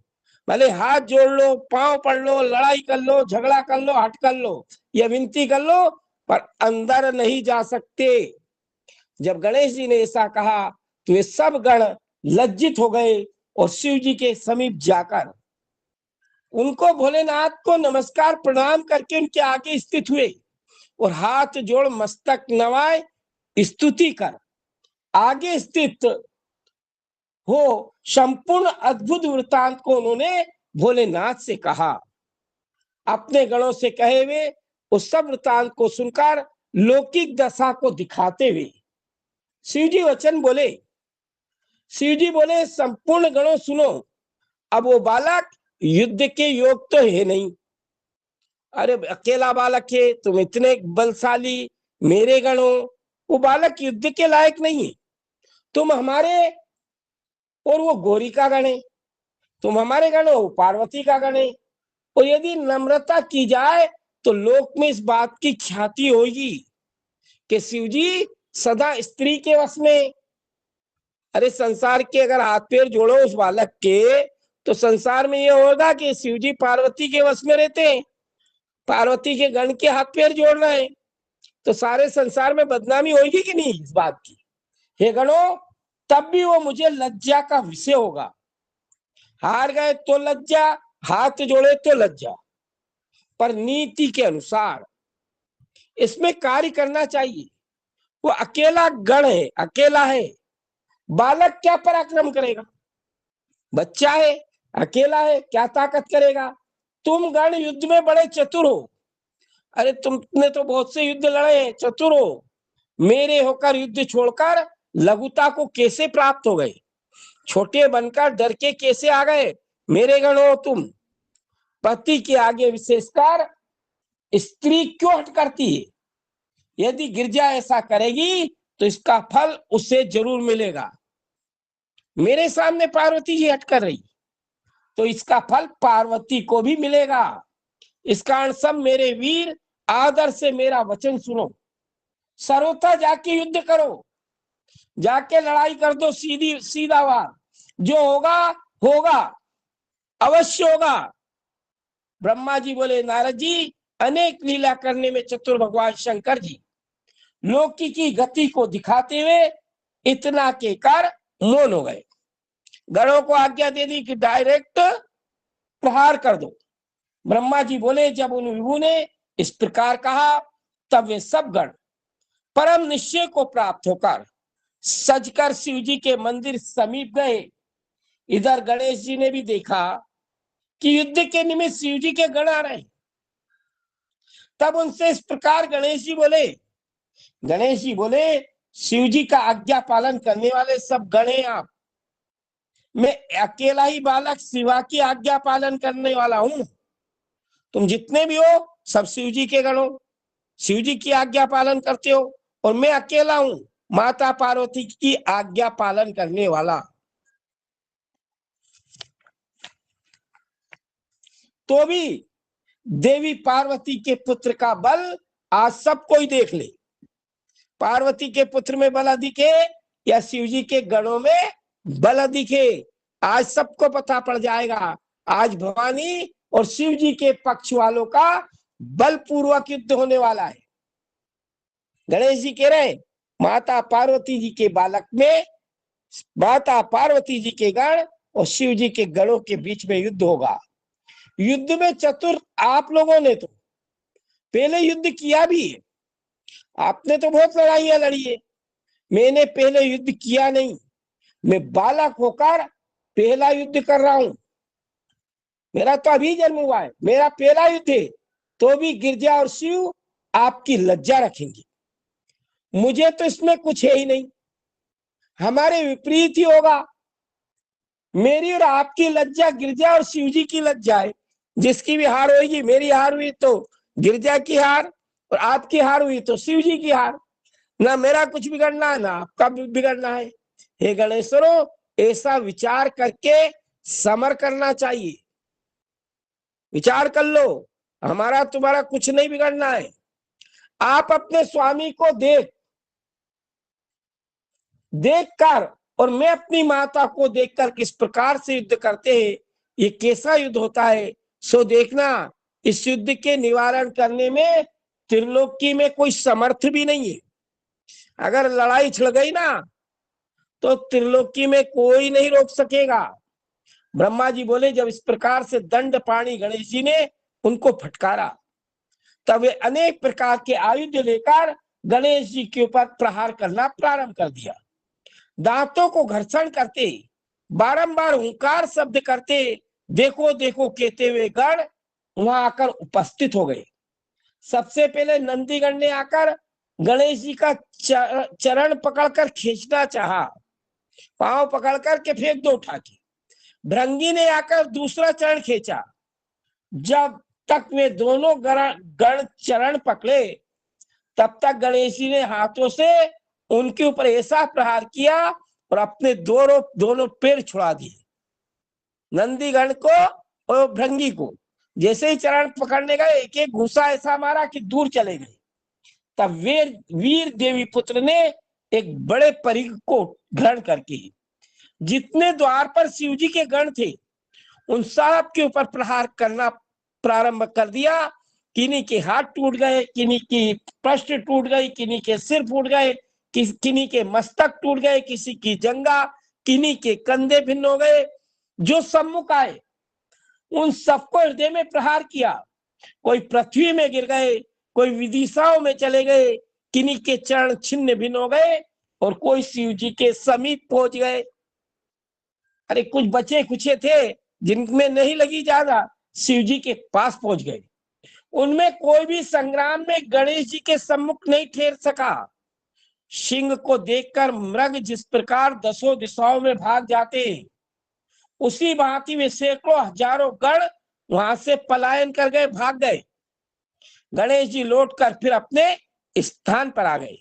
भले हाथ जोड़ लो, पांव पड़ लो, लड़ाई कर लो, झगड़ा कर लो, हट कर लो, या विनती कर लो, पर अंदर नहीं जा सकते। जब गणेश जी ने ऐसा कहा तो ये सब गण लज्जित हो गए और शिव जी के समीप जाकर उनको भोलेनाथ को नमस्कार प्रणाम करके उनके आगे स्थित हुए और हाथ जोड़ मस्तक नवाए स्तुति कर आगे स्थित हो संपूर्ण अद्भुत वृतांत को उन्होंने भोलेनाथ से कहा। अपने गणों से कहे हुए उस सब वृतांत को सुनकर लौकिक दशा को दिखाते हुए शिव जी वचन बोले। शिव जी बोले, संपूर्ण गणों सुनो, अब वो बालक युद्ध के योग तो है नहीं। अरे अकेला बालक है, तुम इतने बलशाली, मेरे गणों, वो बालक युद्ध के लायक नहीं है। तुम हमारे और वो गौरी का गण है, तुम हमारे गण हो, पार्वती का गण है। और यदि नम्रता की जाए तो लोक में इस बात की ख्याति होगी कि शिव जी सदा स्त्री के वश में। अरे संसार के अगर हाथ पैर जोड़ो उस बालक के तो संसार में ये होगा कि शिव जी पार्वती के वश में रहते हैं, पार्वती के गण के हाथ पैर जोड़ रहे हैं, तो सारे संसार में बदनामी होगी कि नहीं इस बात की? हे गणों, तब भी वो मुझे लज्जा का विषय होगा। हार गए तो लज्जा, हाथ जोड़े तो लज्जा, पर नीति के अनुसार इसमें कार्य करना चाहिए। वो अकेला गण है, अकेला है, बालक क्या पराक्रम करेगा? बच्चा है, अकेला है, क्या ताकत करेगा? तुम गण युद्ध में बड़े चतुर हो, अरे तुमने तो बहुत से युद्ध लड़े, चतुर हो, मेरे होकर युद्ध छोड़कर लघुता को कैसे प्राप्त हो गए? छोटे बनकर डर के कैसे आ गए? मेरे गण हो तुम। पति के आगे विशेषकर स्त्री क्यों हट करती है? यदि गिरजा ऐसा करेगी तो इसका फल उसे जरूर मिलेगा। मेरे सामने पार्वती जी हट कर रही तो इसका फल पार्वती को भी मिलेगा। इस कारण सब मेरे वीर आदर से मेरा वचन सुनो। सर्वथा जाके युद्ध करो, जाके लड़ाई कर दो, सीधी सीधा वार। जो होगा होगा, अवश्य होगा। ब्रह्मा जी बोले, नारद जी, अनेक लीला करने में चतुर भगवान शंकर जी लोकी की गति को दिखाते हुए इतना के कर मौन हो गए। गणों को आज्ञा दे दी कि डायरेक्ट प्रहार कर दो। ब्रह्मा जी बोले, जब उन विभु ने इस प्रकार कहा तब वे सब गण परम निश्चय को प्राप्त होकर सजकर शिव जी के मंदिर समीप गए। इधर गणेश जी ने भी देखा कि युद्ध के निमित्त शिव जी के गण आ रहे। तब उनसे इस प्रकार गणेश जी बोले, शिव जी का आज्ञा पालन करने वाले सब गण हैं आप। मैं अकेला ही बालक शिवा की आज्ञा पालन करने वाला हूं। तुम जितने भी हो सब शिव जी के गण हो, शिव जी की आज्ञा पालन करते हो, और मैं अकेला हूं माता पार्वती की आज्ञा पालन करने वाला। तो भी देवी पार्वती के पुत्र का बल आज सब कोई देख ले। पार्वती के पुत्र में बल अधिक है या शिव जी के गणों में बल अधिक है, आज सबको पता पड़ जाएगा। आज भवानी और शिव जी के पक्ष वालों का बलपूर्वक युद्ध होने वाला है। गणेश जी कह रहे, माता पार्वती जी के बालक में माता पार्वती जी के गण और शिव जी के गणों के बीच में युद्ध होगा। युद्ध में चतुर आप लोगों ने तो पहले युद्ध किया भी है। आपने तो बहुत लड़ाइयां लड़ी है, मैंने पहले युद्ध किया नहीं। मैं बालक होकर पहला युद्ध कर रहा हूं। मेरा तो अभी जन्म हुआ है, मेरा पहला युद्ध है। तो भी गिरजा और शिव आपकी लज्जा रखेंगे। मुझे तो इसमें कुछ है ही नहीं, हमारे विपरीत ही होगा। मेरी और आपकी लज्जा गिरजा और शिव जी की लज्जा है। जिसकी भी हार होगी, मेरी हार हुई तो गिरजा की हार, और आपकी हार हुई तो शिव जी की हार। ना मेरा कुछ बिगड़ना है ना आपका बिगड़ना है। हे गणेश्वरों, ऐसा विचार करके समर करना चाहिए। विचार कर लो, हमारा तुम्हारा कुछ नहीं बिगड़ना है। आप अपने स्वामी को देखकर और मैं अपनी माता को देखकर किस प्रकार से युद्ध करते हैं, ये कैसा युद्ध होता है, सो देखना। इस युद्ध के निवारण करने में त्रिलोकी में कोई समर्थ भी नहीं है। अगर लड़ाई छिड़ गई ना तो त्रिलोकी में कोई नहीं रोक सकेगा। ब्रह्मा जी बोले, जब इस प्रकार से दंड पाणी गणेश जी ने उनको फटकारा, तब वे अनेक प्रकार के आयुध लेकर गणेश जी के ऊपर प्रहार करना प्रारंभ कर दिया। दांतों को घर्षण करते, बारंबार हुंकार शब्द करते, देखो देखो कहते हुए गण वहां आकर उपस्थित हो गए। सबसे पहले नंदीगण ने आकर गणेश जी का चरण पकड़कर खींचना चाहा, पांव पकड़कर के फेंक दो उठा के। भृंगी ने आकर दूसरा चरण खींचा। जब तक वे दोनों गण चरण पकड़े तब तक गणेश जी ने हाथों से उनके ऊपर ऐसा प्रहार किया और अपने दोनों पैर छुड़ा दिए, नंदीगण को और भृंगी को। जैसे ही चरण पकड़ने गए, एक एक घुसा ऐसा मारा कि दूर चले गए। तब वीर देवी पुत्र ने एक बड़े परिघ को ग्रहण करके जितने द्वार पर शिव जी के गण थे उन सब के ऊपर प्रहार करना प्रारंभ कर दिया। किन्हीं के हाथ टूट गए, किन्हीं की पृष्ठ टूट गई, किन्हीं के सिर फूट गए, किन्हीं के मस्तक टूट गए, किसी की जंगा, किन्हीं के कंधे भिन्न हो गए। जो सम्मुख आए उन सबको हृदय में प्रहार किया। कोई पृथ्वी में गिर गए, कोई विदिशाओं में चले गए, किन्हीं के चरण छिन्न भिन्न हो गए और कोई शिव जी के समीप पहुंच गए। अरे कुछ बचे कुछे थे जिनमें नहीं लगी ज्यादा, शिव जी के पास पहुंच गए। उनमें कोई भी संग्राम में गणेश जी के सम्मुख नहीं ठहर सका। सिंह को देखकर मृग जिस प्रकार दसों दिशाओं में भाग जाते, उसी भांति वे सैकड़ों हजारों गण वहां से पलायन कर गए, भाग गए। गणेश जी लौटकर फिर अपने स्थान पर आ गए।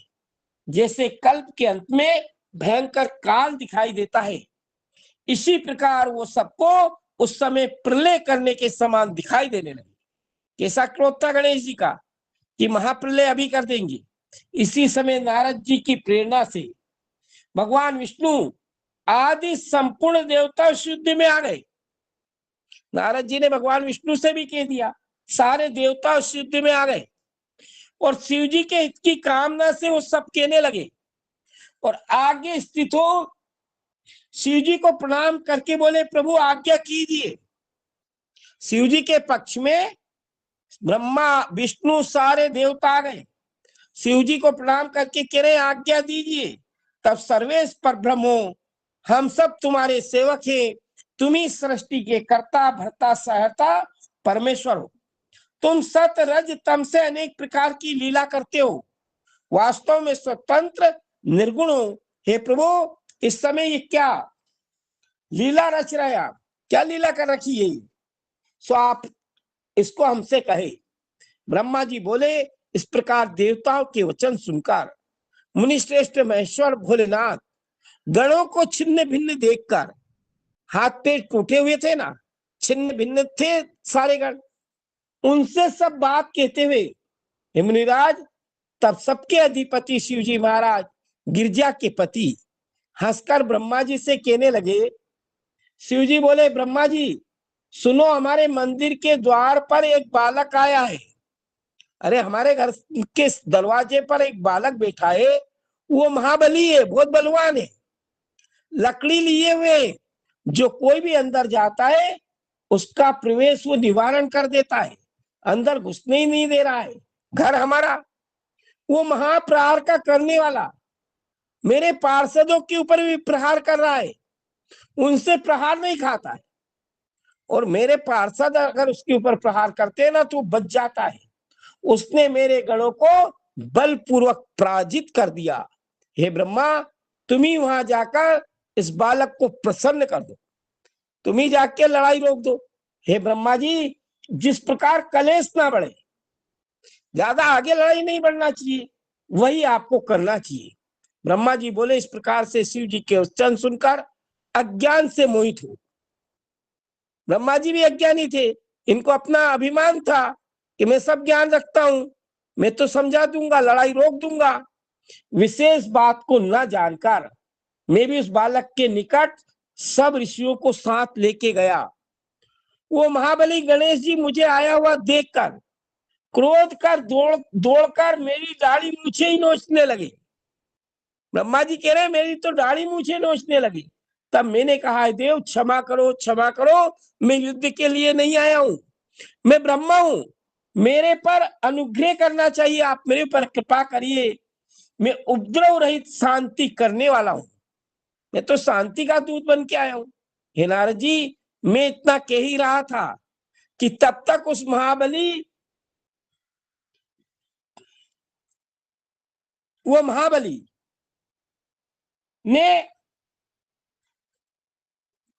जैसे कल्प के अंत में भयंकर काल दिखाई देता है, इसी प्रकार वो सबको उस समय प्रलय करने के समान दिखाई देने लगे। कैसा क्रोध था गणेश जी का कि महाप्रलय अभी कर देंगे। इसी समय नारद जी की प्रेरणा से भगवान विष्णु आदि संपूर्ण देवता उस युद्ध में आ गए। नारद जी ने भगवान विष्णु से भी कह दिया, सारे देवता उस युद्ध में आ गए और शिव जी के हित की कामना से वो सब कहने लगे और आगे स्थित हो शिव जी को प्रणाम करके बोले, प्रभु आज्ञा कीजिए। शिव जी के पक्ष में ब्रह्मा विष्णु सारे देवता आ गए, शिव जी को प्रणाम करके कह रहे आज्ञा दीजिए। तब सर्वेश पर ब्रह्मो, हम सब तुम्हारे सेवक हैं, तुम ही सृष्टि के कर्ता भर्ता सहर्ता परमेश्वर हो। तुम सत रज तम से अनेक प्रकार की लीला करते हो, वास्तव में स्वतंत्र निर्गुण हो। हे प्रभु, इस समय ये क्या लीला रच रहे, आप क्या लीला कर रखी है, सो आप इसको हमसे कहे। ब्रह्मा जी बोले, इस प्रकार देवताओं के वचन सुनकर मुनिश्रेष्ठ महेश्वर भोलेनाथ गणों को छिन्न भिन्न देखकर, हाथ पैर टूटे हुए थे ना, छिन्न भिन्न थे सारे गण, उनसे सब बात कहते हुए हे मुनिराज, तब सबके अधिपति शिव जी महाराज गिरजा के पति हंसकर ब्रह्मा जी से कहने लगे। शिव जी बोले, ब्रह्मा जी सुनो, हमारे मंदिर के द्वार पर एक बालक आया है। अरे हमारे घर के दरवाजे पर एक बालक बैठा है, वो महाबली है, बहुत बलवान है, लकड़ी लिए हुए, जो कोई भी अंदर जाता है उसका प्रवेश वो निवारण कर देता है, अंदर घुसने ही नहीं दे रहा है। घर हमारा, वो महाप्रहार का करने वाला मेरे पार्षदों के ऊपर भी प्रहार कर रहा है, उनसे प्रहार नहीं खाता है, और मेरे पार्षद अगर उसके ऊपर प्रहार करते हैं ना तो बच जाता है। उसने मेरे गणों को बलपूर्वक पराजित कर दिया। हे ब्रह्मा, तुम ही वहां जाकर इस बालक को प्रसन्न कर दो, तुम ही जाके लड़ाई रोक दो। हे ब्रह्मा जी, जिस प्रकार कलेश ना बढ़े, ज्यादा आगे लड़ाई नहीं बढ़ना चाहिए, वही आपको करना चाहिए। ब्रह्मा जी बोले, इस प्रकार से शिव जी के वचन सुनकर अज्ञान से मोहित हो। ब्रह्मा जी भी अज्ञानी थे, इनको अपना अभिमान था कि मैं सब ज्ञान रखता हूं, मैं तो समझा दूंगा, लड़ाई रोक दूंगा। विशेष बात को न जानकर मैं भी उस बालक के निकट सब ऋषियों को साथ लेके गया। वो महाबली गणेश जी मुझे आया हुआ देखकर क्रोध कर दौड़कर मेरी दाढ़ी मूछे ही नोचने लगे। ब्रह्मा जी कह रहे मेरी तो दाढ़ी मूछे नोचने लगी। तब मैंने कहा, देव क्षमा करो, क्षमा करो, मैं युद्ध के लिए नहीं आया हूं, मैं ब्रह्मा हूं, मेरे पर अनुग्रह करना चाहिए, आप मेरे ऊपर कृपा करिए, मैं उपद्रव रहित शांति करने वाला हूं, मैं तो शांति का दूत बन के आया हूं। हे नारद जी, मैं इतना कह ही रहा था कि तब तक उस महाबली ने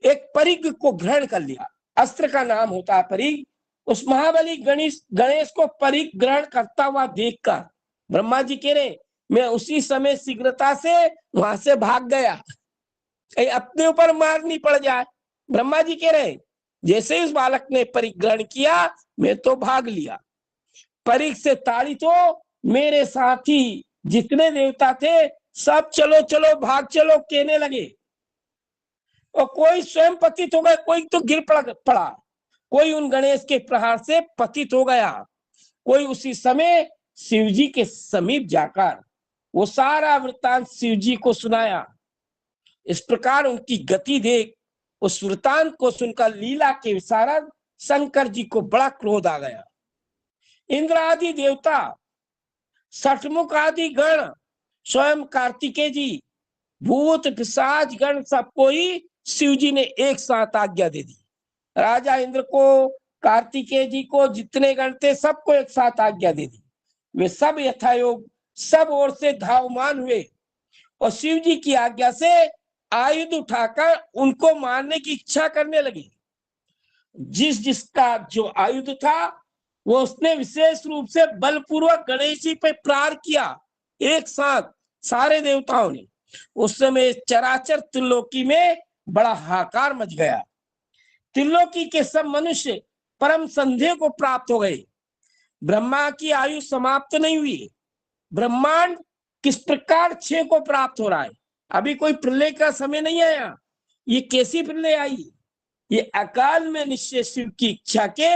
एक परिग को ग्रहण कर लिया, अस्त्र का नाम होता है परिग। उस महाबली गणेश को परिग ग्रहण करता हुआ देखकर ब्रह्मा जी कह रहे, मैं उसी समय शीघ्रता से वहां से भाग गया, कहीं अपने ऊपर मार नहीं पड़ जाए। ब्रह्मा जी कह रहे, जैसे ही उस बालक ने परिग ग्रहण किया, मैं तो भाग लिया। परिग से ताड़ित हो मेरे साथी जितने देवता थे सब चलो चलो भाग चलो कहने लगे, और कोई स्वयं पतित हो गया, कोई तो गिर पड़ा, कोई उन गणेश के प्रहार से पतित हो गया, कोई उसी समय शिव जी के समीप जाकर वो सारा वृत्तांत शिव जी को सुनाया। इस प्रकार उनकी गति देख उस वृत्तांत को सुनकर लीला के विशारद शंकर जी को बड़ा क्रोध आ गया। इंद्र आदि देवता, सठमुख आदि गण, स्वयं कार्तिकेय जी, भूत पिशाच गण, सबको ही शिव जी ने एक साथ आज्ञा दे दी। राजा इंद्र को, कार्तिकेय जी को, जितने गण थे सबको एक साथ आज्ञा दे दी। वे सब यथायोग सब ओर से धावमान हुए और शिव जी की आज्ञा से आयुध उठाकर उनको मारने की इच्छा करने लगे। जिसका जो आयुध था वो उसने विशेष रूप से बलपूर्वक गणेश जी पे प्रहार किया एक साथ सारे देवताओं ने। उस समय चराचर त्रिलोकी में बड़ा हाहाकार मच गया। त्रिलोकी के सब मनुष्य परम संदेह को प्राप्त हो गए। ब्रह्मा की आयु समाप्त नहीं हुई। ब्रह्मांड किस प्रकार क्षय को प्राप्त हो रहा है। अभी कोई प्रलय का समय नहीं आया। ये कैसी प्रलय आई? ये अकाल में निश्चय शिव की इच्छा के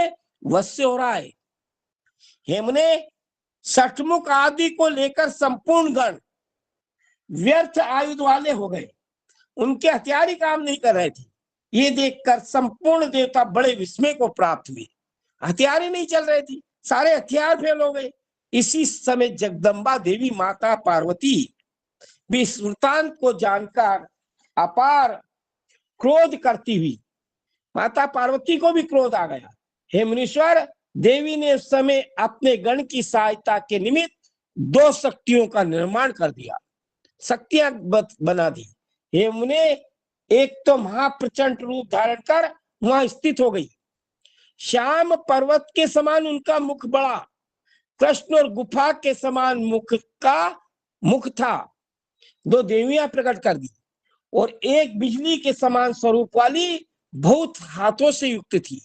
वश से हो रहा है। हमने सठमुख आदि को लेकर संपूर्ण गण व्यर्थ आयुध वाले हो गए। उनके हथियार ही काम नहीं कर रहे थे। ये देखकर संपूर्ण देवता बड़े विस्मय को प्राप्त हुए। हथियार ही नहीं चल रहे थे, सारे हथियार फेल हो गए। इसी समय जगदम्बा देवी माता पार्वती भी इस वृतांत को जानकर अपार क्रोध करती हुई, माता पार्वती को भी क्रोध आ गया। हे मुनीश्वर, देवी ने उस समय अपने गण की सहायता के निमित्त 2 शक्तियों का निर्माण कर दिया, शक्तियां बना दी। हे मुने, एक तो महाप्रचंड रूप धारण कर वहां स्थित हो गई। श्याम पर्वत के समान उनका मुख बड़ा, कृष्ण और गुफा के समान मुख था। 2 देवियां प्रकट कर दी और एक बिजली के समान स्वरूप वाली बहुत हाथों से युक्त थी।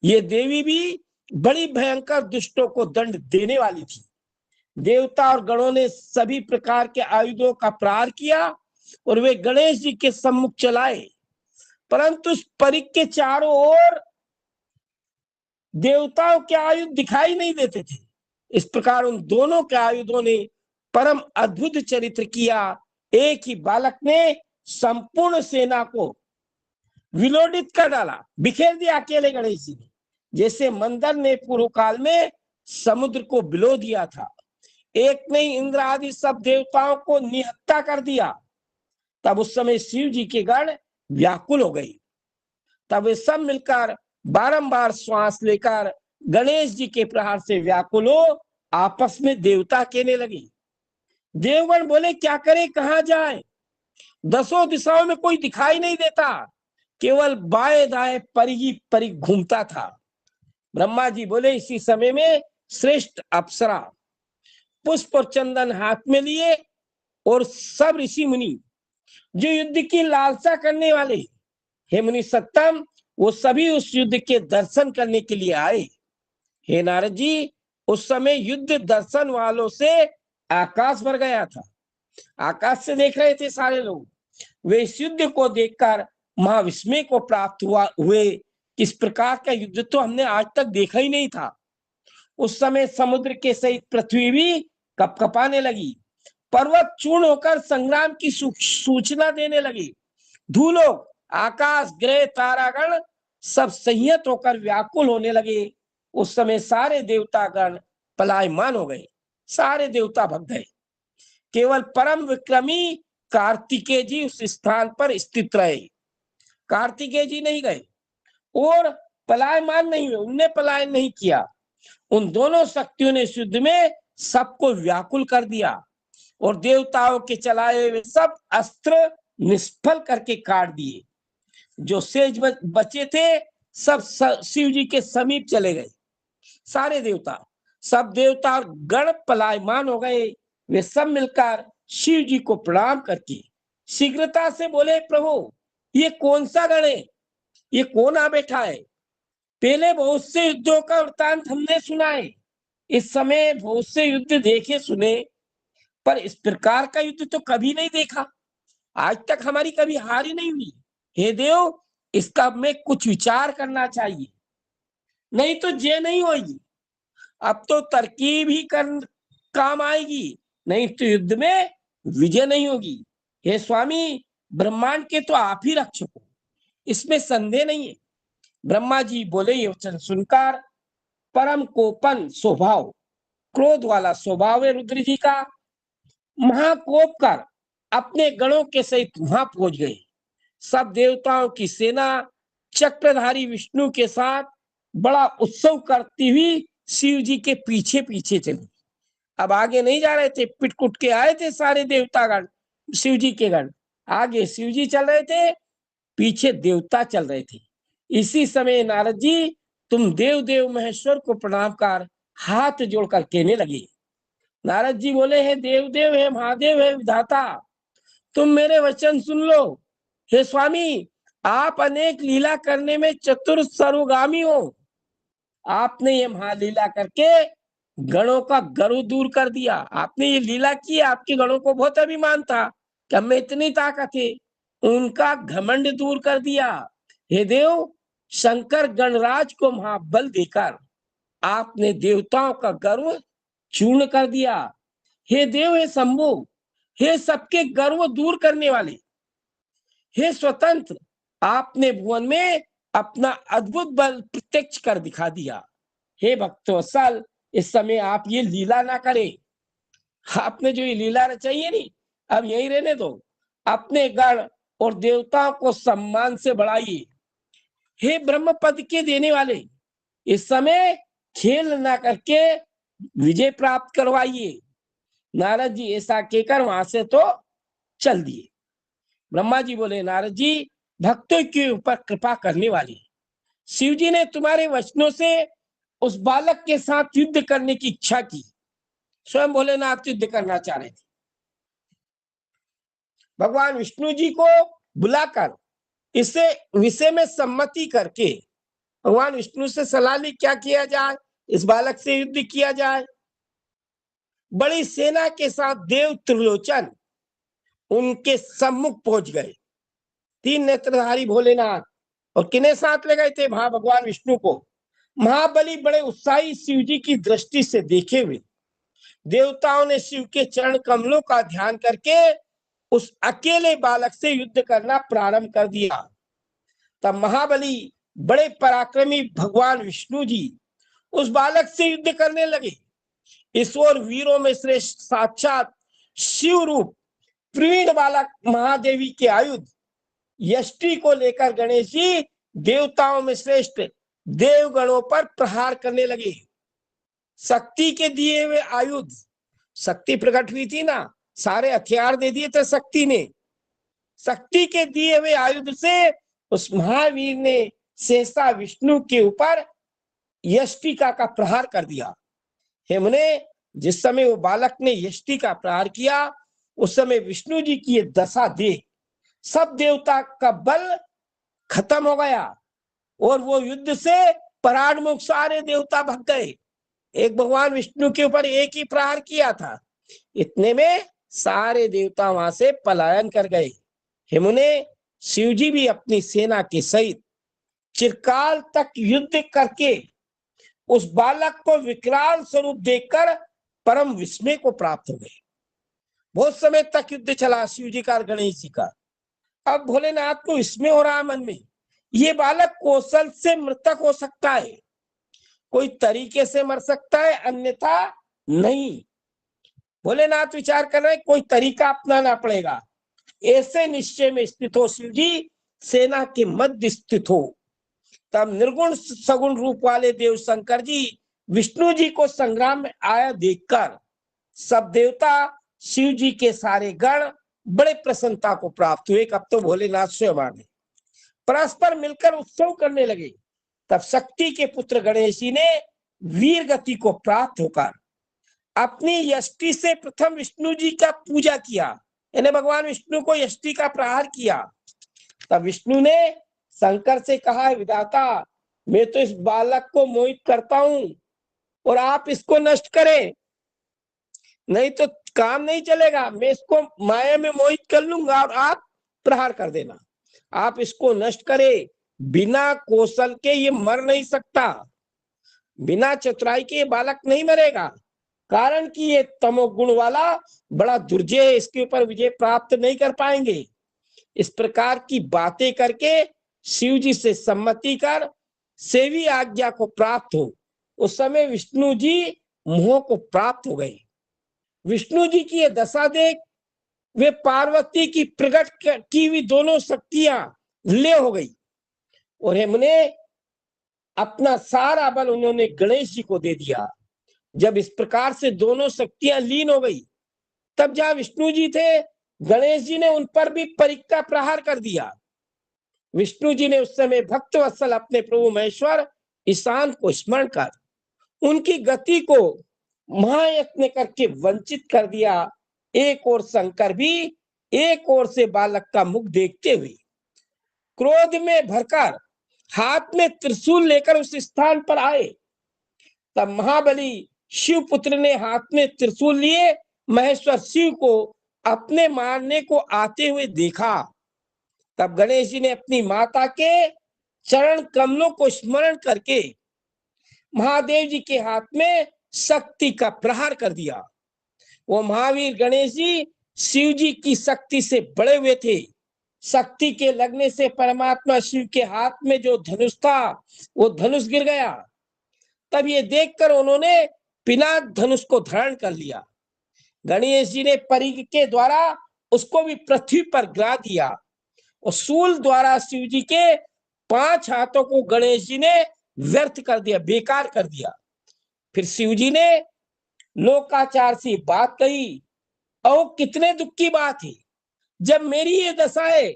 ये देवी भी बड़ी भयंकर दुष्टों को दंड देने वाली थी। देवता और गणों ने सभी प्रकार के आयुधों का प्रहार किया और वे गणेश जी के सम्मुख चलाए, परंतु उस परिघ के चारों ओर देवताओं के आयुध दिखाई नहीं देते थे। इस प्रकार उन दोनों के आयुधों ने परम अद्भुत चरित्र किया। एक ही बालक ने संपूर्ण सेना को विलोडित कर डाला, बिखेर दिया अकेले गणेश जी ने, जैसे मंदर ने पूर्व काल में समुद्र को बिलो दिया था। एक नहीं, इंद्र आदि सब देवताओं को निहत्ता कर दिया। तब उस समय शिव जी के गण व्याकुल हो गई। तब वे सब मिलकर बारंबार श्वास लेकर गणेश जी के प्रहार से व्याकुल हो आपस में देवता कहने लगे। देवगण बोले, क्या करें, कहां जाए? 10 दिशाओं में कोई दिखाई नहीं देता, केवल बाएं दाएं परिग घूमता था। ब्रह्मा जी बोले, इसी समय में श्रेष्ठ अप्सरा पुष्प और चंदन हाथ में लिए और सब ऋषि मुनि जो युद्ध की लालसा करने वाले, हे मुनि सत्तम, वो सभी उस युद्ध के दर्शन करने के लिए आए। हे नारद जी, उस समय युद्ध दर्शन वालों से आकाश भर गया था। आकाश से देख रहे थे सारे लोग। वे इस युद्ध को देखकर महाविस्मय को प्राप्त हुए। इस प्रकार का युद्ध तो हमने आज तक देखा ही नहीं था। उस समय समुद्र के सहित पृथ्वी भी कपकपाने लगी। पर्वत चूर्ण होकर संग्राम की सूचना देने लगी। धूलोक, आकाश, ग्रह, तारागण सब संयत होकर व्याकुल होने लगे। उस समय सारे देवतागण पलायमान हो गए, सारे देवता भग गए। केवल परम विक्रमी कार्तिकेय जी उस स्थान पर स्थित रहे। कार्तिकेय जी नहीं गए और पलायमान नहीं हुए, उनने पलायन नहीं किया। उन दोनों शक्तियों ने इस युद्ध में सबको व्याकुल कर दिया और देवताओं के चलाए हुए सब अस्त्र निष्फल करके काट दिए। जो शेष बचे थे सब शिव जी के समीप चले गए। सारे देवता, सब देवता गण पलायमान हो गए। वे सब मिलकर शिव जी को प्रणाम करके शीघ्रता से बोले, प्रभु ये कौन सा गण है, ये कौन आ बैठा है? पहले बहुत से युद्धों का वृतांत हमने सुना है, इस समय बहुत से युद्ध देखे सुने, पर इस प्रकार का युद्ध तो कभी नहीं देखा। आज तक हमारी कभी हार ही नहीं हुई। हे देव, इसका में कुछ विचार करना चाहिए, नहीं तो जय नहीं होगी। अब तो तरकीब ही काम आएगी, नहीं तो युद्ध में विजय नहीं होगी। हे स्वामी, ब्रह्मांड के तो आप ही रक्षक हो, इसमें संदेह नहीं है। ब्रह्मा जी बोले। ये वचन सुनकर परम कोपन स्वभाव, क्रोध वाला स्वभाव है रुद्र जी का, महाकोप कर अपने गणों के सहित वहां पहुंच गए। सब देवताओं की सेना चक्रधारी विष्णु के साथ बड़ा उत्सव करती हुई शिव जी के पीछे पीछे चली। अब आगे नहीं जा रहे थे, पिटकुट के आए थे सारे देवतागण, शिव जी के गण आगे शिव जी चल रहे थे, पीछे देवता चल रहे थे। इसी समय नारद जी तुम देव देव महेश्वर को प्रणाम कर हाथ जोड़कर कहने लगे। नारद जी बोले, हे देव देव, हे महादेव, हे विधाता, तुम मेरे वचन सुन लो। हे स्वामी, आप अनेक लीला करने में चतुर सर्वगामी हो। आपने ये महालीला करके गणों का गर्व दूर कर दिया। आपने ये लीला की, आपके गणों को बहुत अभिमान था कि हमें इतनी ताकत है, उनका घमंड दूर कर दिया। हे देव, शंकर गणराज को महाबल देकर आपने देवताओं का गर्व चूर्ण कर दिया। हे देव, हे शंभु, हे सबके गर्व दूर करने वाले, हे स्वतंत्र, आपने भुवन में अपना अद्भुत बल प्रत्यक्ष कर दिखा दिया। हे भक्तवत्सल, इस समय आप ये लीला ना करें। आपने जो ये लीला रचाई है नी, अब यही रहने दो। अपने गण और देवताओं को सम्मान से बढ़ाइए। हे ब्रह्म पद के देने वाले, इस समय खेल ना करके विजय प्राप्त करवाइए। नारद जी ऐसा कहकर वहां से तो चल दिए। ब्रह्मा जी बोले, नारद जी भक्तों के ऊपर कृपा करने वाले, शिव जी ने तुम्हारे वचनों से उस बालक के साथ युद्ध करने की इच्छा की। स्वयं भोलेनाथ युद्ध करना चाह रहे थे। भगवान विष्णु जी को बुलाकर इसे विषय में सम्मति करके भगवान विष्णु से सलाह ली, क्या किया जाए, इस बालक से युद्ध किया जाए। बड़ी सेना के साथ देव त्रिलोचन उनके सम्मुख पहुंच गए। तीन नेत्रधारी भोलेनाथ और किन्हें साथ ले गए थे, भगवान विष्णु को। महाबली बड़े उत्साही शिव जी की दृष्टि से देखे हुए देवताओं ने शिव के चरण कमलों का ध्यान करके उस अकेले बालक से युद्ध करना प्रारंभ कर दिया। तब महाबली बड़े पराक्रमी भगवान विष्णु जी उस बालक से युद्ध करने लगे। ईश्वर वीरों में श्रेष्ठ साक्षात शिव रूप प्रवीण बालक महादेवी के आयुध यष्टि को लेकर गणेश जी देवताओं में श्रेष्ठ देवगणों पर प्रहार करने लगे। शक्ति के दिए हुए आयुध, शक्ति प्रकट हुई थी ना, सारे हथियार दे दिए थे शक्ति ने। शक्ति के दिए हुए आयुध से उस महावीर ने शेषा विष्णु के ऊपर यष्टिका का प्रहार कर दिया। हेमने जिस समय वो बालक ने यष्टि का प्रहार किया, उस समय विष्णु जी की ये दशा देख सब देवता का बल खत्म हो गया और वो युद्ध से पराणमुख सारे देवता भाग गए। एक भगवान विष्णु के ऊपर एक ही प्रहार किया था, इतने में सारे देवता वहां से पलायन कर गए। हेमुने शिव जी भी अपनी सेना के सहित चिरकाल तक युद्ध करके उस बालक को विकराल स्वरूप देखकर परम विस्मय को प्राप्त हो गए। बहुत समय तक युद्ध चला शिव जी का और गणेश जी का। अब भोलेनाथ को विस्मय हो रहा है मन में, ये बालक कौशल से मृतक हो सकता है, कोई तरीके से मर सकता है, अन्यथा नहीं। भोलेनाथ विचार कर रहे कोई तरीका अपनाना पड़ेगा। ऐसे निश्चय में स्थित हो शिव जी सेना के मध्य स्थित हो। तब निर्गुण सगुण रूप वाले देव शंकर जी विष्णु जी को संग्राम में आया देखकर सब देवता शिव जी के सारे गण बड़े प्रसन्नता को प्राप्त हुए। अब तो भोलेनाथ स्वयं आ गए, परस्पर मिलकर उत्सव करने लगे। तब शक्ति के पुत्र गणेश जी ने वीर गति को प्राप्त होकर अपनी यष्टि से प्रथम विष्णु जी का पूजा किया, यानी भगवान विष्णु को यष्टि का प्रहार किया। तब विष्णु ने शंकर से कहा, विधाता मैं तो इस बालक को मोहित करता हूं और आप इसको नष्ट करें, नहीं तो काम नहीं चलेगा। मैं इसको माया में मोहित कर लूंगा और आप प्रहार कर देना। आप इसको नष्ट करें, बिना कौशल के ये मर नहीं सकता, बिना चतुराई के ये बालक नहीं मरेगा, कारण कि ये तमोगुण वाला बड़ा दुर्जय है, इसके ऊपर विजय प्राप्त नहीं कर पाएंगे। इस प्रकार की बातें करके शिव जी से सम्मति कर सेवी आज्ञा को प्राप्त हो। उस समय विष्णु जी मोह को प्राप्त हो गए। विष्णु जी की ये दशा देख वे पार्वती की प्रकट की हुई दोनों शक्तियां ले हो गई और हमने अपना सारा बल उन्होंने गणेश जी को दे दिया। जब इस प्रकार से दोनों शक्तियां लीन हो गई, तब जहां विष्णु जी थे गणेश जी ने उन पर भी परिक् का प्रहार कर दिया। विष्णु जी ने उस समय भक्तवत्सल अपने प्रभु महेश्वर ईशान को स्मरण कर उनकी गति को महायत्न करके वंचित कर दिया। एक और शंकर भी एक ओर से बालक का मुख देखते हुए क्रोध में भरकर हाथ में त्रिशूल लेकर उस स्थान पर आए। तब महाबली शिवपुत्र ने हाथ में त्रिशूल लिए महेश्वर शिव को अपने मारने को आते हुए देखा। तब गणेश जी ने अपनी माता के चरण कमलों को स्मरण करके महादेव जी के हाथ में शक्ति का प्रहार कर दिया। वो महावीर गणेश जी शिव जी की शक्ति से बड़े हुए थे। शक्ति के लगने से परमात्मा शिव के हाथ में जो धनुष था वो धनुष गिर गया। तब ये देखकर उन्होंने पिनाक धनुष को धारण कर लिया। गणेश जी ने परिघ के द्वारा उसको भी पृथ्वी पर गिरा दिया और शूल द्वारा शिव जी के 5 हाथों को गणेश जी ने व्यर्थ कर दिया, बेकार कर दिया। फिर शिव जी ने लोकाचार से बात कही और कितने दुख की बात है, जब मेरी ये दशा है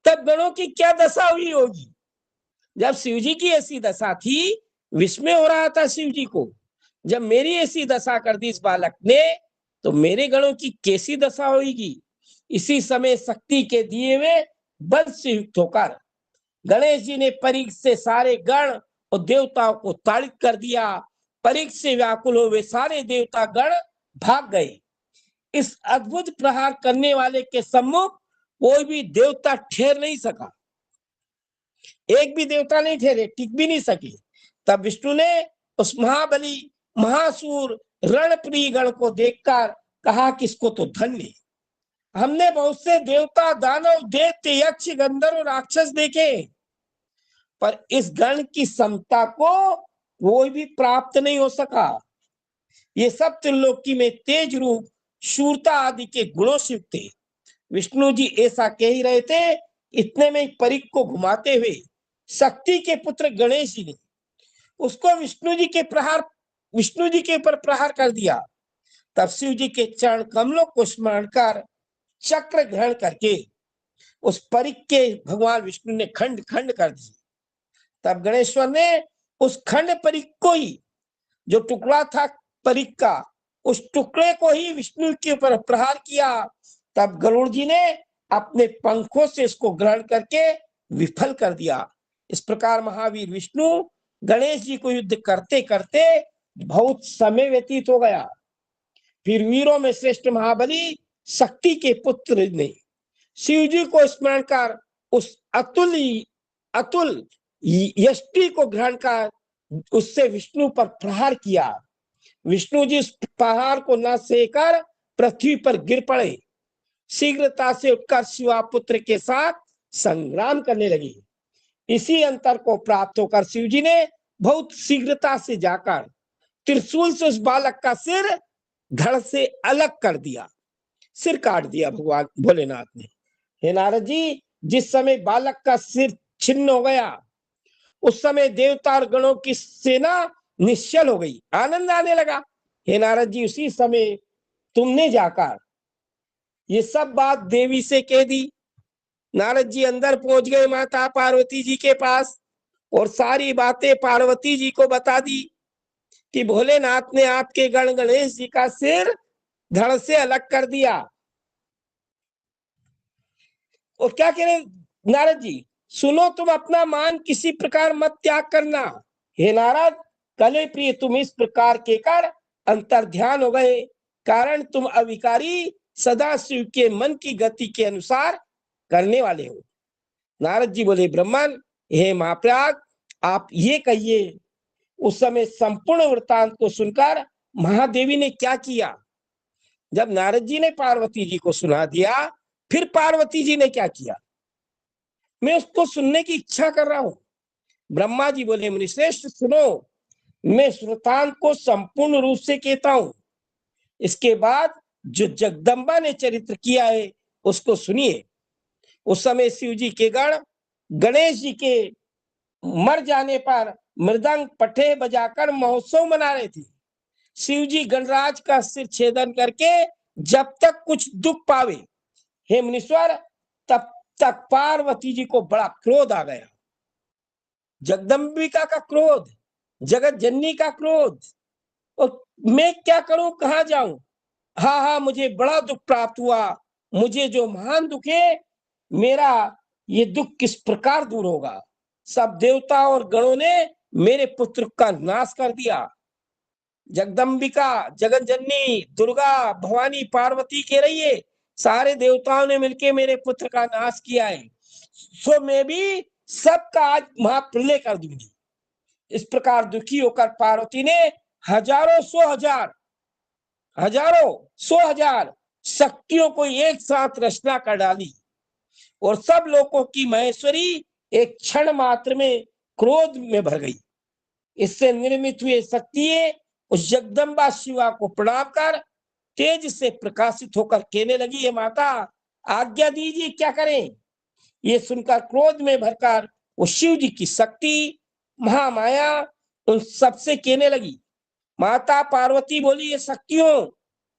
तब गणों की क्या दशा हुई होगी। जब शिव जी की ऐसी दशा थी, विस्मय हो रहा था शिव जी को, जब मेरी ऐसी दशा कर दी इस बालक ने तो मेरे गणों की कैसी दशा होगी। इसी समय शक्ति के दिए हुए बल से युक्त होकर गणेश जी ने परिघ से सारे गण और देवताओं को ताड़ित कर दिया। परिघ से व्याकुल हुए सारे देवता गण भाग गए। इस अद्भुत प्रहार करने वाले के सम्मुख कोई भी देवता ठहर नहीं सका, एक भी देवता नहीं ठहरे, टिक भी नहीं सके। तब विष्णु ने उस महाबली महासूर रणप्रिय गण को देखकर कहा कि इसको तो धन्य। हमने बहुत से देवता दानव दैत्य यक्ष गंधर्व राक्षस देखे, पर इस गण की समता को कोई भी प्राप्त नहीं हो सका। ये सब त्रिलोकी में तेज रूप शूरता आदि के गुणों से युक्त थे। विष्णु जी ऐसा कह ही रहे थे, इतने में परिघ को घुमाते हुए शक्ति के पुत्र गणेश जी ने उसको विष्णु जी के ऊपर प्रहार कर दिया। तब शिव जी के चरण कमलों को स्मरण कर चक्र ग्रहण करके उस परिघ के भगवान विष्णु ने खंड खंड कर दिए। तब गणेश्वर ने उस खंड परिघ को ही, जो टुकड़ा था परिघ का, उस टुकड़े को ही विष्णु के ऊपर प्रहार किया। तब गरुड़ जी ने अपने पंखों से इसको ग्रहण करके विफल कर दिया। इस प्रकार महावीर विष्णु गणेश जी को युद्ध करते करते बहुत समय व्यतीत हो गया। फिर वीरों में श्रेष्ठ महाबली शक्ति के पुत्र ने शिव जी को स्मरण कर उस अतुल यष्टि को ग्रहण कर उससे विष्णु पर प्रहार किया। विष्णु जी उस प्रहार को न सहकर पृथ्वी पर गिर पड़े। शीघ्रता से उठकर शिवापुत्र के साथ संग्राम करने लगे। इसी अंतर को प्राप्त होकर शिव जी ने बहुत शीघ्रता से जाकर त्रिशूल से उस बालक का सिर धड़ से अलग कर दिया, सिर काट दिया भगवान भोलेनाथ ने। हे नारद जी, जिस समय बालक का सिर छिन्न हो गया उस समय देवता और गणों की सेना निश्चल हो गई, आनंद आने लगा। हे नारद जी, उसी समय तुमने जाकर ये सब बात देवी से कह दी। नारद जी अंदर पहुंच गए माता पार्वती जी के पास और सारी बातें पार्वती जी को बता दी कि भोलेनाथ ने आपके गण गणेश जी का सिर धड़ से अलग कर दिया। और क्या कह रहे नारद जी, सुनो, तुम अपना मान किसी प्रकार मत त्याग करना। हे नारद, कले प्रिय, तुम इस प्रकार के कर अंतर ध्यान हो गए, कारण तुम अविकारी सदा शिव के मन की गति के अनुसार करने वाले हो। नारद जी बोले, ब्रह्मन, हे महाप्रयाग, आप ये कहिए। उस समय संपूर्ण वृत्तांत को सुनकर महादेवी ने क्या किया। जब नारद जी ने पार्वती जी को सुना दिया, फिर पार्वती जी ने क्या किया, मैं उसको सुनने की इच्छा कर रहा हूं। ब्रह्मा जी बोले, मुनिश्रेष्ठ सुनो, मैं वृत्तांत को संपूर्ण रूप से कहता हूं, इसके बाद जो जगदम्बा ने चरित्र किया है उसको सुनिए। उस समय शिव जी के गण गणेश जी के मर जाने पर मृदंग पठे बजाकर महोत्सव मना रहे थे। शिव जी गणराज का सिर छेदन करके जब तक कुछ दुख पावे, हे मुनीश्वर, तब तक पार्वती जी को बड़ा क्रोध आ गया। जगदम्बिका का क्रोध जगत जननी का क्रोध, और मैं क्या करूं, कहां जाऊं। हाँ हाँ, मुझे बड़ा दुख प्राप्त हुआ, मुझे जो महान दुख है, मेरा ये दुख किस प्रकार दूर होगा। सब देवता और गणों ने मेरे पुत्र का नाश कर दिया। जगदम्बिका, जगत जननी, दुर्गा, भवानी, पार्वती कह रही है, सारे देवताओं ने मिलके मेरे पुत्र का नाश किया है, सो मैं भी सबका आज महाप्रलय कर दूंगी। इस प्रकार दुखी होकर पार्वती ने हजारों सौ हजार, हजारों सौ हजार शक्तियों को एक साथ रचना कर डाली, और सब लोगों की महेश्वरी एक क्षण मात्र में क्रोध में भर गई। इससे निर्मित हुए शक्ति उस जगदम्बा शिवा को प्रणाम कर तेज से प्रकाशित होकर कहने लगी, ये माता आज्ञा दीजिए, क्या करें। ये सुनकर क्रोध में भरकर वो शिव जी की शक्ति महामाया उन सबसे कहने लगी। माता पार्वती बोली, ये शक्तियों,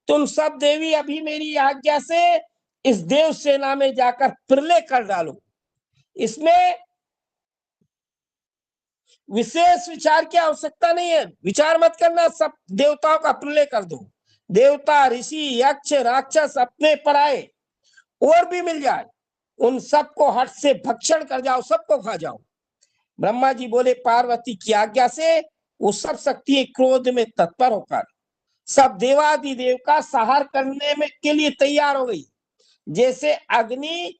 तुम सब देवी अभी मेरी आज्ञा से इस देव सेना में जाकर प्रलय कर डालो। इसमें विशेष विचार की आवश्यकता नहीं है, विचार मत करना, सब देवताओं का प्रलय कर दो। देवता, ऋषि, यक्ष, राक्षस अपने पर आए और भी मिल जाए, उन सबको हट से भक्षण कर जाओ, सबको खा जाओ। ब्रह्मा जी बोले, पार्वती की आज्ञा से वो सब शक्ति क्रोध में तत्पर होकर सब देवादिदेव का संहार करने में के लिए तैयार हो गई। जैसे अग्नि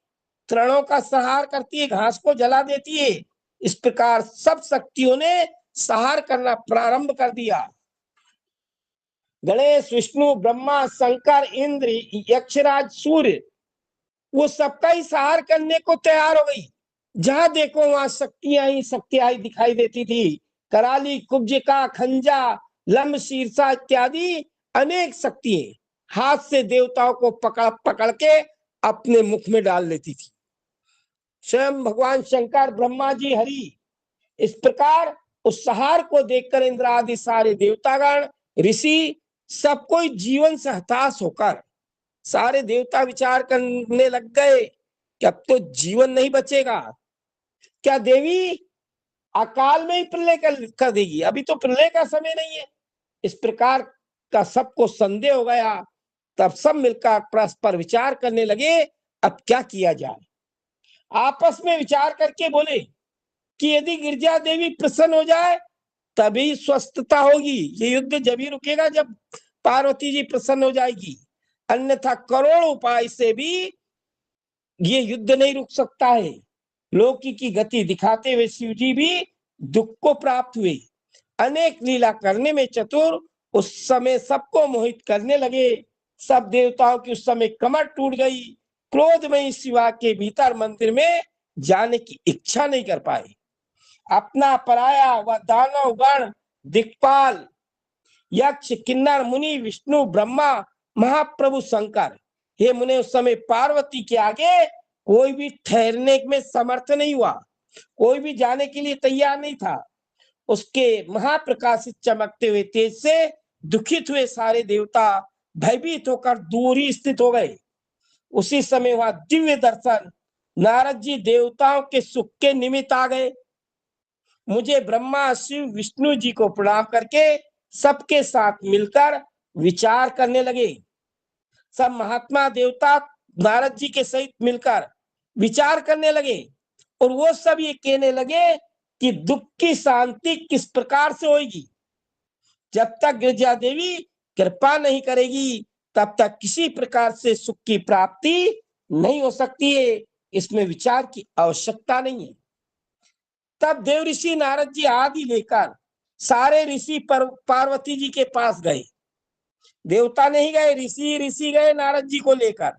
तृणों का संहार करती है, घास को जला देती है, इस प्रकार सब शक्तियों ने संहार करना प्रारंभ कर दिया। गणेश, विष्णु, ब्रह्मा, शंकर, इंद्र, यक्षराज, सूर्य, वो सबका ही संहार करने को तैयार हो गई। जहां देखो वहां शक्तियां ही शक्तियां दिखाई देती थी। कराली, कुब्जिका, खंजा, लंब शीर्षा इत्यादि अनेक शक्तियां हाथ से देवताओं को पकड़ पकड़ के अपने मुख में डाल लेती थी। स्वयं भगवान शंकर, ब्रह्मा जी, हरि, इस प्रकार उस संहार को देखकर इंद्र आदि सारे देवतागण, ऋषि, सब कोई जीवन से हताश होकर सारे देवता विचार करने लग गए कि अब तो जीवन नहीं बचेगा। क्या देवी अकाल में ही प्रलय कर देगी, अभी तो प्रलय का समय नहीं है। इस प्रकार का सबको संदेह हो गया। तब सब मिलकर परस्पर विचार करने लगे, अब क्या किया जाए। आपस में विचार करके बोले कि यदि गिरजा देवी प्रसन्न हो जाए तभी स्वस्थता होगी, ये युद्ध जब ही रुकेगा जब पार्वती जी प्रसन्न हो जाएगी, अन्यथा करोड़ उपाय से भी ये युद्ध नहीं रुक सकता है। लोकी की गति दिखाते हुए शिव जी भी दुख को प्राप्त हुए, अनेक लीला करने में चतुर, उस समय सबको मोहित करने लगे। सब देवताओं की उस समय कमर टूट गई, क्रोधमयी शिवा के भीतर मंदिर में जाने की इच्छा नहीं कर पाए। अपना पराया व दानव गण, दिक्पाल, यक्ष, किन्नर, मुनि, विष्णु, ब्रह्मा, महाप्रभु शंकर, हे मुने, उस समय पार्वती के आगे कोई भी ठहरने में समर्थ नहीं हुआ, कोई भी जाने के लिए तैयार नहीं था। उसके महाप्रकाशित चमकते हुए तेज से दुखित हुए सारे देवता भयभीत होकर दूर ही स्थित हो गए। उसी समय वहां दिव्य दर्शन, नारद जी देवताओं के सुख के निमित्त आ गए। मुझे ब्रह्मा, शिव, विष्णु जी को प्रणाम करके सबके साथ मिलकर विचार करने लगे। सब महात्मा देवता नारद जी के सहित मिलकर विचार करने लगे, और वो सब ये कहने लगे कि दुख की शांति किस प्रकार से होगी। जब तक गिरजा देवी कृपा नहीं करेगी तब तक किसी प्रकार से सुख की प्राप्ति नहीं हो सकती है, इसमें विचार की आवश्यकता नहीं है। तब देव ऋषि नारद जी आदि लेकर सारे ऋषि पार्वती जी के पास गए। देवता नहीं गए, ऋषि गए नारद जी को लेकर,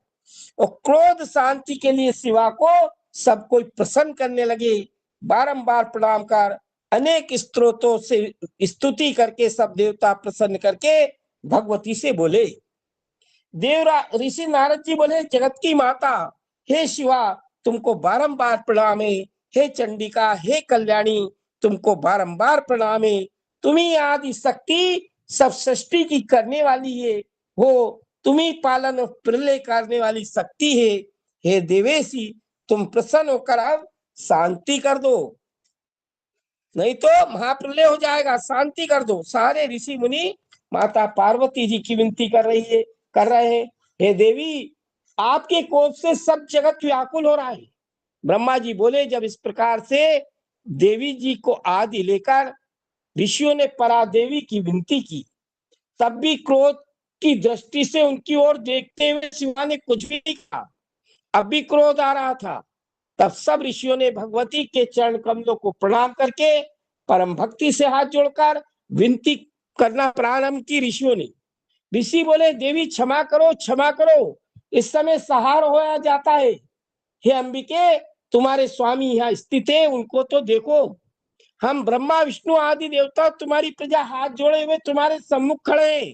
और क्रोध शांति के लिए शिवा को सब कोई प्रसन्न करने लगे। बारंबार प्रणाम कर अनेक स्तोत्रों से स्तुति करके सब देवता प्रसन्न करके भगवती से बोले। ऋषि नारद जी बोले, जगत की माता, हे शिवा, तुमको बारंबार प्रणाम है। हे चंडिका, हे कल्याणी, तुमको बारंबार प्रणाम है। तुम्ही आदि शक्ति सब सृष्टि की करने वाली है, हो तुम्ही पालन और प्रलय करने वाली शक्ति है। हे देवेशी, तुम प्रसन्न होकर अब शांति कर दो। नहीं तो महाप्रलय हो जाएगा, शांति कर दो। सारे ऋषि मुनि माता पार्वती जी की विनती कर रहे हैं, हे देवी, आपके कोप से सब जगत व्याकुल हो रहा है। ब्रह्मा जी बोले, जब इस प्रकार से देवी जी को आदि लेकर ऋषियों ने परा देवी की विनती की, तब भी क्रोध की दृष्टि से उनकी ओर देखते हुए शिवा ने कुछ भी नहीं कहा। अब भी क्रोध आ रहा था। तब सब ऋषियों ने भगवती के चरण कमलों को प्रणाम करके परम भक्ति से हाथ जोड़कर विनती करना प्रारंभ की ऋषियों ने। ऋषि बोले, देवी क्षमा करो, क्षमा करो, इस समय सहार होया जाता है। हे अंबिके, तुम्हारे स्वामी यहाँ स्थित है, उनको तो देखो। हम ब्रह्मा विष्णु आदि देवता तुम्हारी प्रजा हाथ जोड़े हुए तुम्हारे सम्मुख खड़े हैं।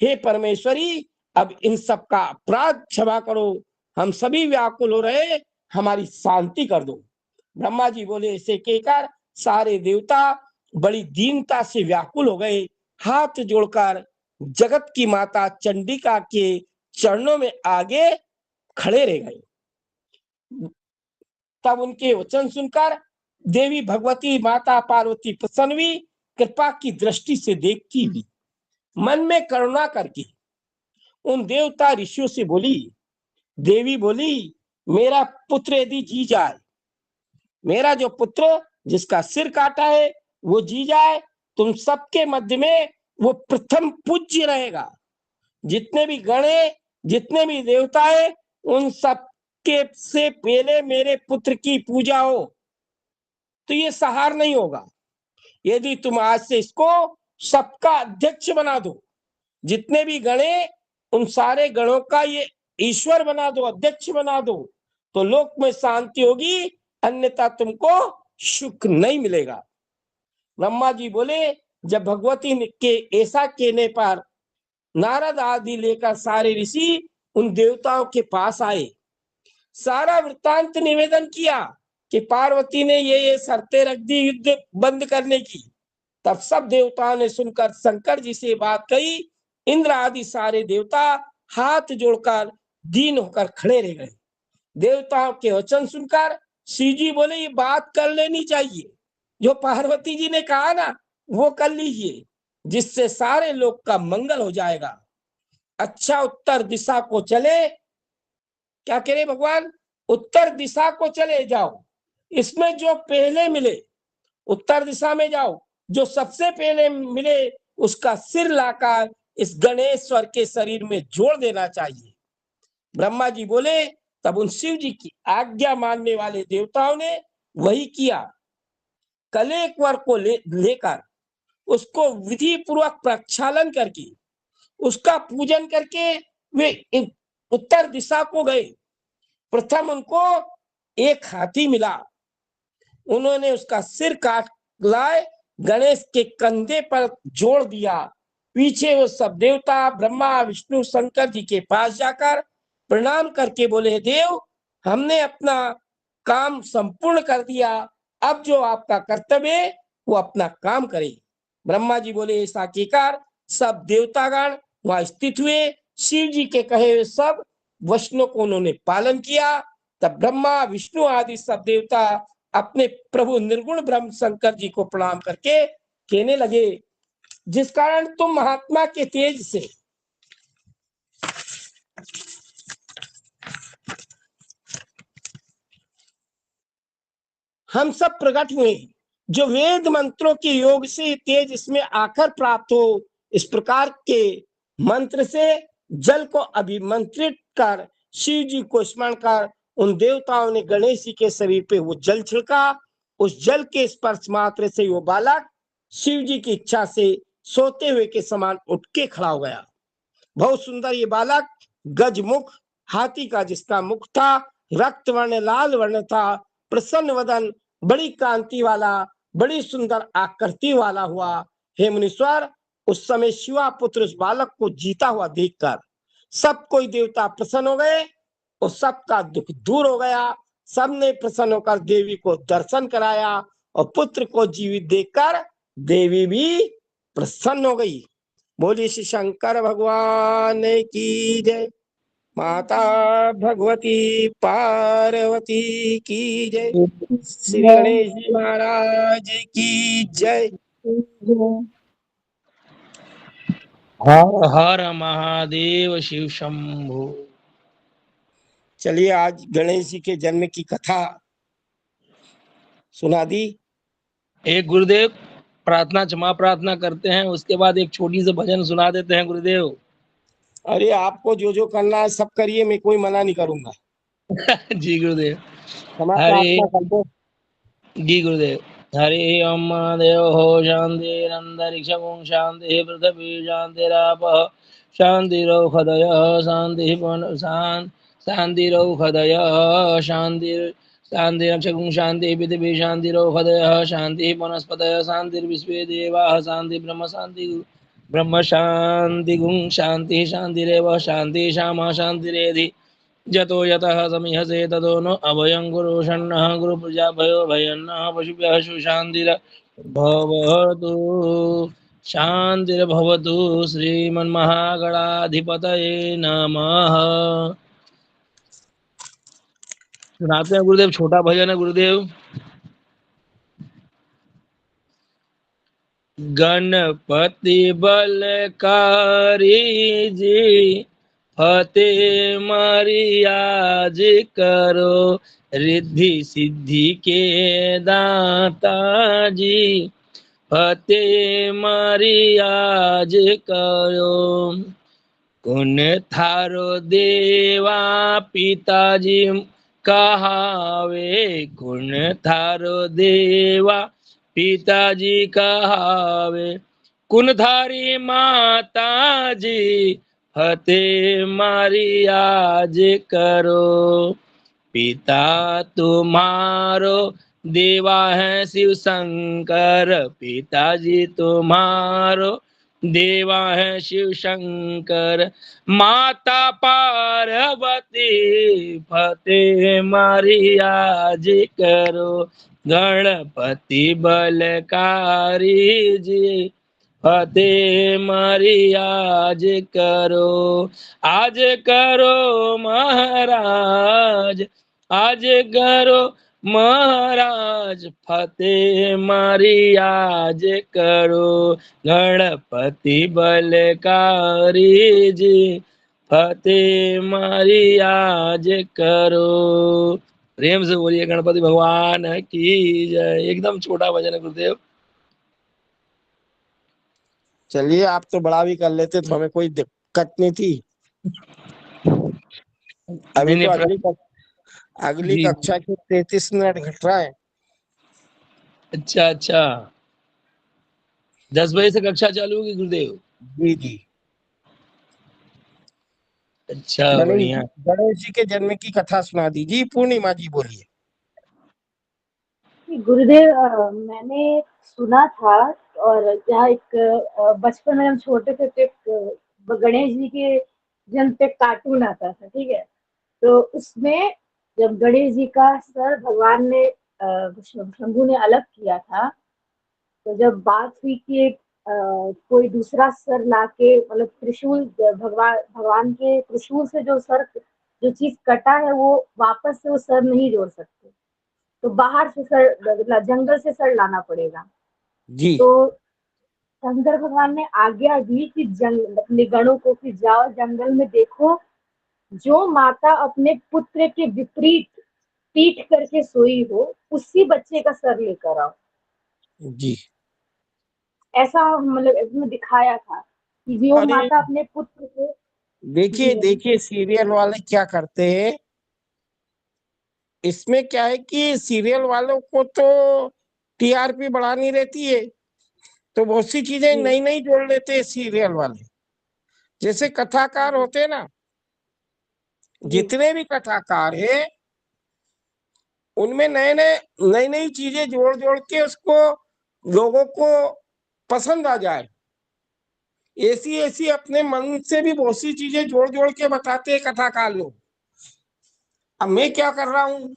हे परमेश्वरी, अब इन सब का अपराध क्षमा करो, हम सभी व्याकुल हो रहे, हमारी शांति कर दो। ब्रह्मा जी बोले, ऐसे कहकर सारे देवता बड़ी दीनता से व्याकुल हो गए, हाथ जोड़कर जगत की माता चंडिका के चरणों में आगे खड़े रह गए। तब उनके वचन सुनकर देवी भगवती माता पार्वती प्रसन्न हुई, कृपा की दृष्टि से देखती हुई मन में करुणा करके उन देवता ऋषियों से बोली। देवी बोली, मेरा पुत्र यदि जी जाए, मेरा जो पुत्र जिसका सिर काटा है वो जी जाए, तुम सबके मध्य में वो प्रथम पूज्य रहेगा। जितने भी गणे, जितने भी देवता है, उन सब के से पहले मेरे पुत्र की पूजा हो, तो ये सहार नहीं होगा। यदि तुम आज से इसको सबका अध्यक्ष बना दो, जितने भी गणे, उन सारे गणों का ये ईश्वर बना दो, अध्यक्ष बना दो, तो लोक में शांति होगी, अन्यथा तुमको सुख नहीं मिलेगा। ब्रह्मा जी बोले, जब भगवती के ऐसा कहने पर नारद आदि लेकर सारे ऋषि उन देवताओं के पास आए, सारा वृत्तांत निवेदन किया कि पार्वती ने ये शर्तें रख दी युद्ध बंद करने की। तब सब देवताओं ने सुनकर शंकर जी से बात कही। इंद्र आदि सारे देवता हाथ जोड़कर दीन होकर खड़े रह गए। देवताओं के वचन सुनकर शिव जी बोले, ये बात कर लेनी चाहिए, जो पार्वती जी ने कहा ना वो कर लीजिए, जिससे सारे लोग का मंगल हो जाएगा। अच्छा, उत्तर दिशा को चले, क्या करे भगवान, उत्तर दिशा को चले जाओ, इसमें जो पहले मिले उत्तर दिशा में जाओ, जो सबसे पहले मिले उसका सिर लाकर इस गणेश्वर के शरीर में जोड़ देना चाहिए। ब्रह्मा जी बोले, तब उन शिव जी की आज्ञा मानने वाले देवताओं ने वही किया। कलेश्वर को लेकर उसको विधि पूर्वक प्रक्षालन करके उसका पूजन करके वे उत्तर दिशा को गए। प्रथम उनको एक हाथी मिला, उन्होंने उसका सिर काट लाए, गणेश के कंधे पर जोड़ दिया। पीछे वो सब देवता ब्रह्मा विष्णु शंकर जी के पास जाकर प्रणाम करके बोले, देव, हमने अपना काम संपूर्ण कर दिया, अब जो आपका कर्तव्य है वो अपना काम करे। ब्रह्मा जी बोले, ऐसा कहकर सब देवतागण वहां स्थित हुए। शिव जी के कहे हुए सब वचनों को उन्होंने पालन किया। तब ब्रह्मा विष्णु आदि सब देवता अपने प्रभु निर्गुण ब्रह्म शंकर जी को प्रणाम करके कहने लगे, जिस कारण तुम महात्मा के तेज से हम सब प्रकट हुए, जो वेद मंत्रों के योग से तेज इसमें आकर प्राप्त हो, इस प्रकार के मंत्र से जल को अभिमंत्रित कर शिव जी को स्मरण कर उन देवताओं ने गणेश जी के शरीर पे वो जल छिड़का। उस जल के स्पर्श मात्र से वो बालक शिव जी की इच्छा से सोते हुए के समान उठ के खड़ा हो गया। बहुत सुंदर ये बालक, गजमुख, हाथी का जिसका मुख था, रक्त वर्ण लाल वर्ण था, प्रसन्न वदन, बड़ी कांति वाला, बड़ी सुंदर आकृति वाला हुआ। हे मुनीश्वर, उस समय शिवा पुत्र उस बालक को जीता हुआ देखकर सब कोई देवता प्रसन्न हो गए और सबका दुख दूर हो गया। सबने प्रसन्न होकर देवी को दर्शन कराया और पुत्र को जीवित देखकर देवी भी प्रसन्न हो गई। बोलिए श्री शंकर भगवान की जय। माता भगवती पार्वती की जय। श्री गणेश जी महाराज की जय। हर हर महादेव शिव शंभु। चलिए आज गणेश जी के जन्म की कथा सुना दी। एक गुरुदेव प्रार्थना क्षमा प्रार्थना करते हैं, उसके बाद एक छोटी सी भजन सुना देते हैं गुरुदेव। अरे आपको जो जो करना है सब करिए, मैं कोई मना नहीं करूंगा। जी गुरुदेव। क्षमा हरे प्रार्थना कर दो। जी गुरुदेव। हरि ओम देव हो शांतिरंतरिक्षं शांति पृथ्वी शांतिरापः शांतिरौषधय शांति शांतिरौषधय शांति शांतिरक्षकं शांति पृथ्वी शांतिरौषधय शांति वनस्पतय शांतिर्विश्वे देवाः शांति ब्रह्म शांति गुं शांति शांतिरेव शांति श्यामा शांतिरेधि जतो यतः समिहसे ततो नो अभयं गुरु षण्णः गुरु प्रजा भयो भयन्नः पशुभ्यः सुशान्तिर्भवतु शान्तिर्भवतु। श्रीमन्महागणाधिपतये नमः। सुनाते हैं गुरुदेव, छोटा भजन है गुरुदेव। गणपति बलकारी जी फतेह मरियाज करो, रिद्धि सिद्धि के दाता जी फतेह मरियाज करो। कुन थारो देवा पिताजी कहावे, कुन थारो देवा पिताजी कहावे, कुन थारी माता जी फतेह मरियाज करो। पिता तुम्हारो देवा है शिव शंकर, पिताजी तुम्हारो देवा है शिव शंकर। माता पार्वती फतेह मरियाज करो, गणपति बलकारी जी फतेह मरियाज करो। आज करो महाराज, आज करो महाराज फतेह मरियाज करो, गणपति बलकारी जी फतेह मरियाज करो। प्रेम से बोलिए गणपति भगवान की जय। एकदम छोटा भजन है गुरुदेव। चलिए आप तो बड़ा भी कर लेते तो हमें कोई दिक्कत नहीं थी। अभी नहीं, तो अगली जी कक्षा के 33 मिनट घट रहा है। अच्छा अच्छा, 10 बजे से कक्षा चालू होगी गुरुदेव। जी जी। अच्छा बढ़िया। गणेश जी के जन्म की कथा सुना दीजिए। पूर्णिमा जी बोलिए। गुरुदेव मैंने सुना था, और जहाँ एक बचपन में हम छोटे थे तो एक गणेश जी के जन्म पे कार्टून आता था, ठीक है। तो उसमें जब गणेश जी का सर भगवान ने शंभू ने अलग किया था, तो जब बात हुई कि कोई दूसरा सर लाके, मतलब त्रिशूल, भगवान के त्रिशूल से जो चीज कटा है वो वापस से वो सर नहीं जोड़ सकते, तो बाहर से सर, जंगल से सर लाना पड़ेगा। जी। तो शंकर भगवान ने आज्ञा दी कि अपने गणों को कि जाओ जंगल में देखो, जो माता अपने पुत्र के विपरीत पीठ करके सोई हो उसी बच्चे का सर लेकर आओ। जी। ऐसा मतलब इसमें दिखाया था कि जो अरे माता अपने पुत्र को, देखिए जी देखिए सीरियल वाले क्या करते हैं। इसमें क्या है कि सीरियल वालों को तो टीआरपी बढ़ानी रहती है, तो बहुत सी चीजें जी नई नई जोड़ लेते हैं सीरियल वाले। जैसे कथाकार होते हैं ना, जी जितने भी कथाकार हैं उनमें नई नई चीजें जोड़ जोड़ के उसको लोगों को पसंद आ जाए, ऐसी ऐसी अपने मन से भी बहुत सी चीजें जोड़ जोड़ के बताते हैं कथाकार लोग। अब मैं क्या कर रहा हूं,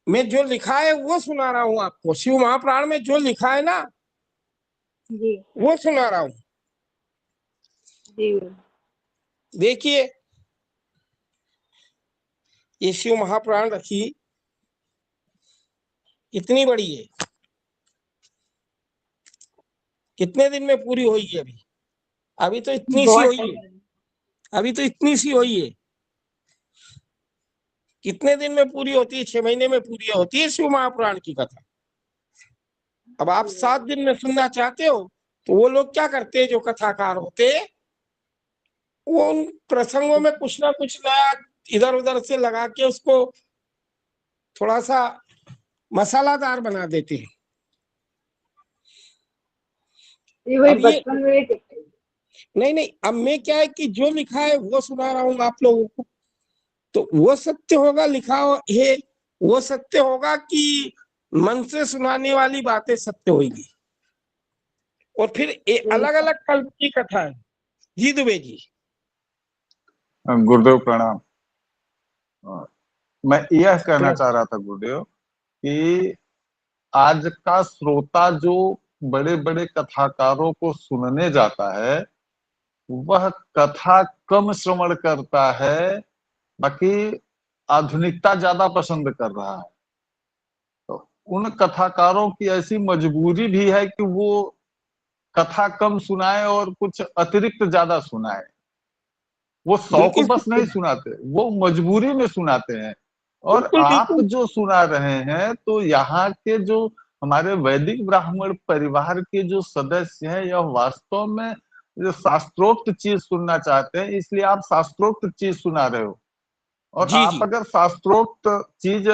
मैं जो लिखा है वो सुना रहा हूं आपको। शिव महापुराण में जो लिखा है ना जी वो सुना रहा हूं। जी देखिए ये शिव महापुराण रखी कितनी बड़ी है, कितने दिन में पूरी होगी? अभी अभी तो इतनी सी बहुत हुई है, अभी तो इतनी सी हुई है। कितने दिन में पूरी होती है? 6 महीने में पूरी होती है शिव महापुराण की कथा। अब आप 7 दिन में सुनना चाहते हो तो वो लोग क्या करते हैं, जो कथाकार होते हैं वो उन प्रसंगों में कुछ ना कुछ नया इधर उधर से लगा के उसको थोड़ा सा मसालादार बना देते हैं। ये वही अब ये बचपन में नहीं, अब मैं क्या है कि जो लिखा है वो सुना रहा हूँ आप लोगों को, तो वो सत्य होगा लिखा है, वो सत्य होगा कि मन से सुनाने वाली बातें सत्य होगी? और फिर अलग अलग कल्प की कथा है। जी दुबे जी। गुरुदेव प्रणाम। मैं यह कहना चाह रहा था गुरुदेव कि आज का श्रोता जो बड़े बड़े कथाकारों को सुनने जाता है वह कथा कम श्रवण करता है, बाकी आधुनिकता ज्यादा पसंद कर रहा है। तो उन कथाकारों की ऐसी मजबूरी भी है कि वो कथा कम सुनाए और कुछ अतिरिक्त ज्यादा सुनाए। वो शौक बिल्कुल बस नहीं सुनाते, वो मजबूरी में सुनाते हैं। और बिल्कुल आप बिल्कुल जो सुना रहे हैं तो यहाँ के जो हमारे वैदिक ब्राह्मण परिवार के जो सदस्य हैं यह वास्तव में जो शास्त्रोक्त चीज सुनना चाहते हैं, इसलिए आप शास्त्रोक्त चीज सुना रहे हो। और जी आप जी। अगर शास्त्रोक्त चीज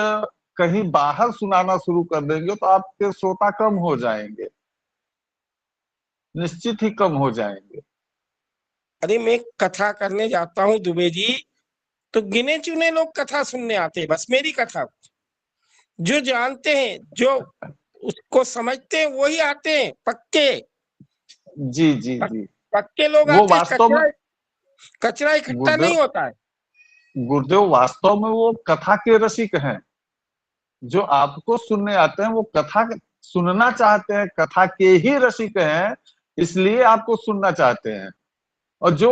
कहीं बाहर सुनाना शुरू कर देंगे तो आपके श्रोता कम हो जाएंगे, निश्चित ही कम हो जाएंगे। अरे मैं कथा करने जाता हूँ दुबे जी, तो गिने चुने लोग कथा सुनने आते हैं, बस मेरी कथा। जो जानते हैं, जो उसको समझते हैं वही आते हैं, पक्के जी जी जी। पक्के लोग वो आते हैं। वास्तव में कचरा कचरा इकट्ठा गुरुदेव नहीं होता है। गुरुदेव वास्तव में वो कथा के रसिक हैं। जो आपको सुनने आते हैं वो कथा सुनना चाहते हैं, कथा के ही रसिक हैं, इसलिए आपको सुनना चाहते हैं। और जो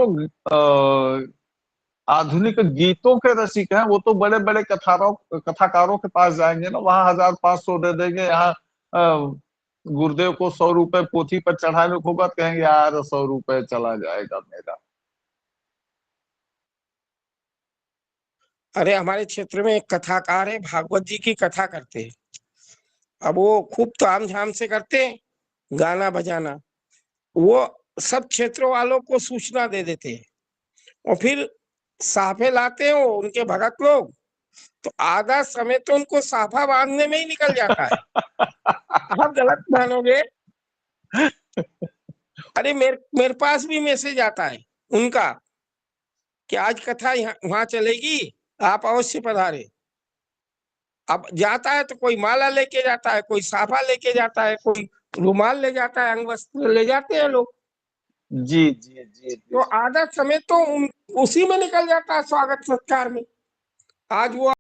आधुनिक गीतों के रसिक हैं वो तो बड़े बड़े कथाकारों के पास जाएंगे ना, वहां 1500 दे देंगे। यहाँ गुरुदेव को 100 रुपए पोथी पर चढ़ाने को बात कहेंगे यार 100 रुपए चला जाएगा मेरा। अरे हमारे क्षेत्र में एक कथाकार है, भागवत जी की कथा करते हैं। अब वो खूब ताम झाम से करते हैं, गाना बजाना। वो सब क्षेत्रों वालों को सूचना दे देते हैं और फिर साफे लाते हैं वो उनके भगत लोग, तो आधा समय तो उनको साफा बांधने में ही निकल जाता है। आप गलत मानोगे। अरे मेरे पास भी मैसेज आता है उनका कि आज कथा यहाँ वहां चलेगी, आप अवश्य पधारे। अब जाता है तो कोई माला लेके जाता है, कोई साफा लेके जाता है, कोई रुमाल ले जाता है, अंग वस्त्र ले जाते हैं लोग। जी जी जी तो जी। आधा समय तो उसी में निकल जाता है स्वागत सत्कार में। आज वो